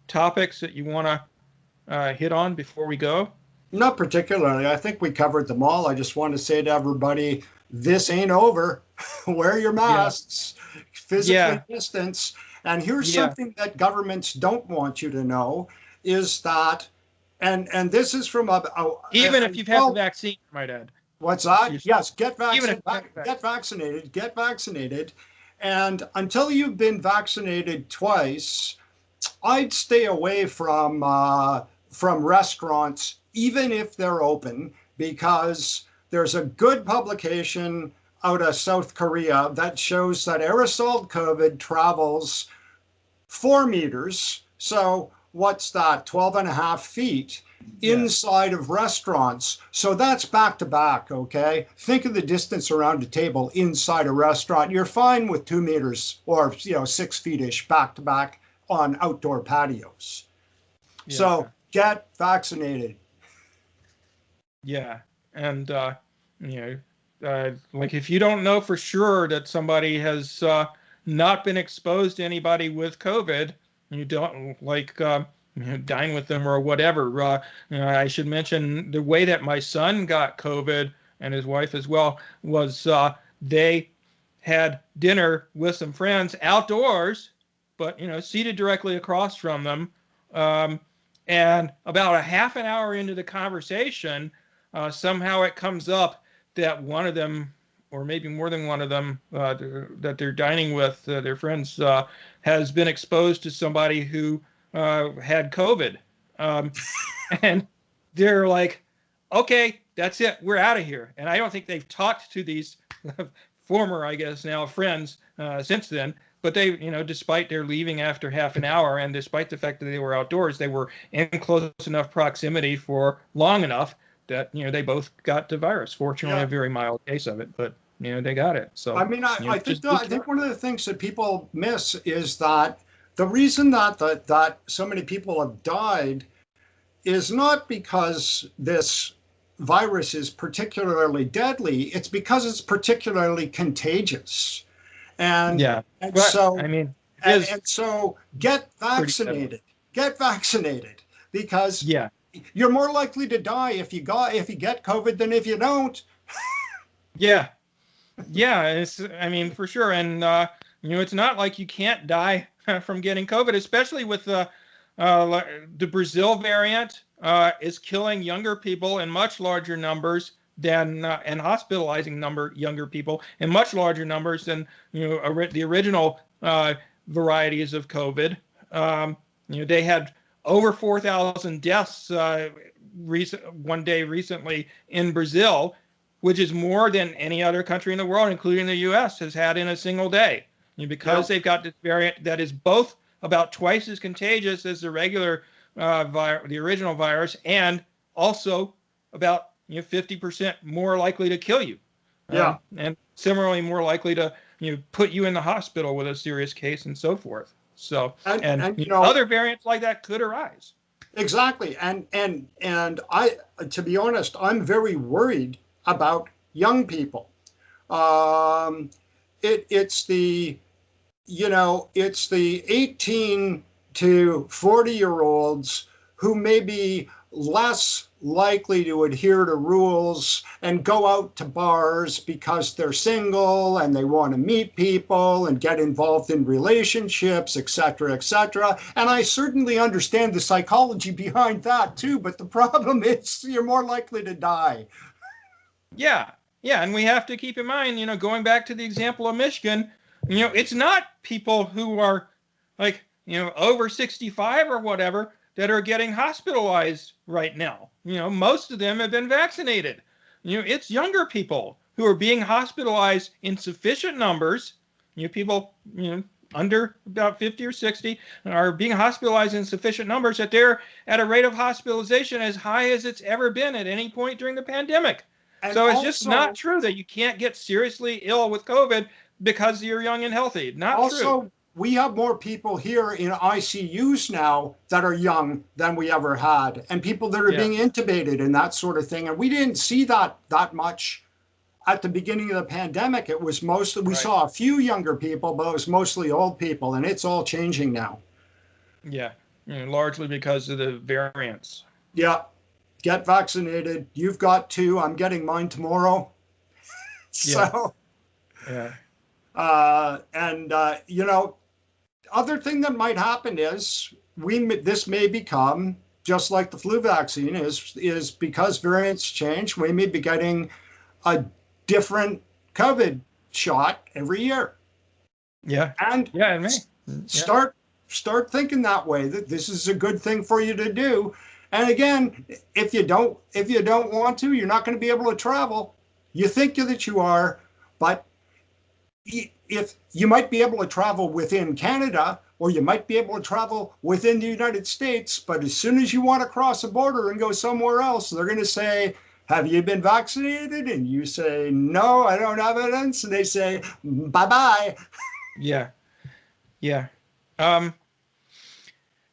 topics that you want to hit on before we go? Not particularly. I think we covered them all. I just want to say to everybody, this ain't over. Wear your masks, physically distance. And here's something that governments don't want you to know is that, and this is from even if you've had the vaccine, I might add. What's that? Yes, get vaccinated. Get vaccinated. And until you've been vaccinated twice, I'd stay away from restaurants, even if they're open, because there's a good publication out of South Korea that shows that aerosol COVID travels 4 meters. So what's that? 12 and a half feet. inside of restaurants. So that's back to back, okay? Think of the distance around a table inside a restaurant. You're fine with 2 meters or 6 feet-ish back to back on outdoor patios. Yeah. So get vaccinated. Yeah. And, like if you don't know for sure that somebody has not been exposed to anybody with COVID, you don't dine with them or whatever. I should mention the way that my son got COVID and his wife as well was they had dinner with some friends outdoors, but seated directly across from them. And about a half an hour into the conversation, somehow it comes up that one of them, or maybe more than one of them, that they're dining with, their friends, has been exposed to somebody who had COVID. And they're like, okay, that's it. We're out of here. And I don't think they've talked to these former, I guess now, friends since then. But they, despite their leaving after half an hour and despite the fact that they were outdoors, they were in close enough proximity for long enough that, they both got the virus. Fortunately, a very mild case of it, but, they got it. So, I mean, I think one of the things that people miss is that the reason that so many people have died is not because this virus is particularly deadly. It's because it's particularly contagious. And, so get vaccinated. Get vaccinated because you're more likely to die if you get COVID than if you don't. Yeah, for sure. And it's not like you can't die from getting COVID, especially with the Brazil variant is killing younger people in much larger numbers than and hospitalizing younger people in much larger numbers than the original varieties of COVID. They had over 4,000 deaths one day recently in Brazil, which is more than any other country in the world, including the U.S., has had in a single day. Because they've got this variant that is both about twice as contagious as the regular the original virus, and also about 50% more likely to kill you. And similarly more likely to put you in the hospital with a serious case and so forth. So and other variants like that could arise. Exactly. And I, to be honest, I'm very worried about young people. It's the 18 to 40-year-olds who may be less likely to adhere to rules and go out to bars because they're single and they want to meet people and get involved in relationships, et cetera, et cetera. And I certainly understand the psychology behind that too, but the problem is you're more likely to die. Yeah, and we have to keep in mind, going back to the example of Michigan, it's not people who are like, over 65 or whatever that are getting hospitalized right now. Most of them have been vaccinated. It's younger people who are being hospitalized in sufficient numbers. People, under about 50 or 60 are being hospitalized in sufficient numbers that they're at a rate of hospitalization as high as it's ever been at any point during the pandemic. And so it's just not true that you can't get seriously ill with COVID because you're young and healthy. Not true. Also, we have more people here in ICUs now that are young than we ever had, and people that are being intubated and that sort of thing. And we didn't see that much at the beginning of the pandemic. It was mostly, we saw a few younger people, but it was mostly old people, and it's all changing now. Yeah, largely because of the variants. Yeah. Get vaccinated. You've got 2. I'm getting mine tomorrow. So, other thing that might happen is this may become just like the flu vaccine is because variants change. We may be getting a different COVID shot every year. Yeah, and it may. Start thinking that way. That this is a good thing for you to do. And again, if you don't want to, you're not going to be able to travel. You think that you are, but if you might be able to travel within Canada, or you might be able to travel within the United States, but as soon as you want to cross a border and go somewhere else, they're going to say, have you been vaccinated? And you say, no, I don't have evidence. And they say, bye-bye. Yeah. Yeah. Um,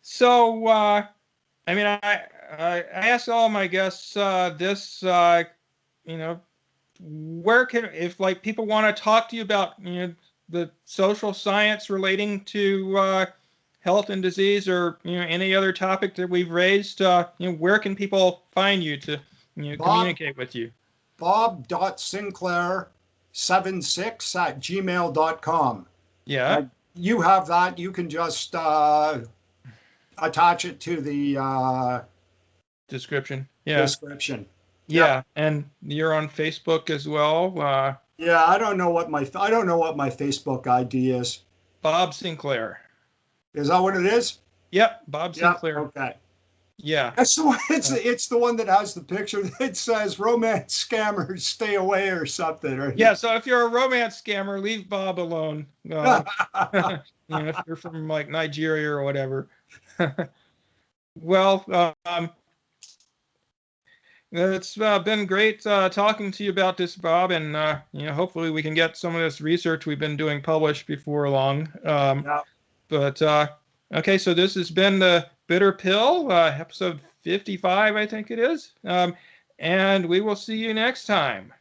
so, I mean, I asked all my guests this, you know, where can, if like people want to talk to you about, the social science relating to health and disease, or any other topic that we've raised, where can people find you to Bob, communicate with you? bob.sinclair76@gmail.com. Yeah. You have that. You can just attach it to the Description. Yeah. description. Yep. Yeah. And you're on Facebook as well. Yeah, I don't know what my Facebook ID is. Bob Sinclair. Is that what it is? Yep. Bob Yeah. Sinclair. Okay. Yeah. That's the one. It's the one that has the picture that says "romance scammers stay away" or something. Or Yeah. So if you're a romance scammer, leave Bob alone. If you're from like Nigeria or whatever. Well, it's been great talking to you about this, Bob, and hopefully we can get some of this research we've been doing published before long. Yeah. But okay, so this has been the Bitter Pill, episode 55, I think it is, and we will see you next time.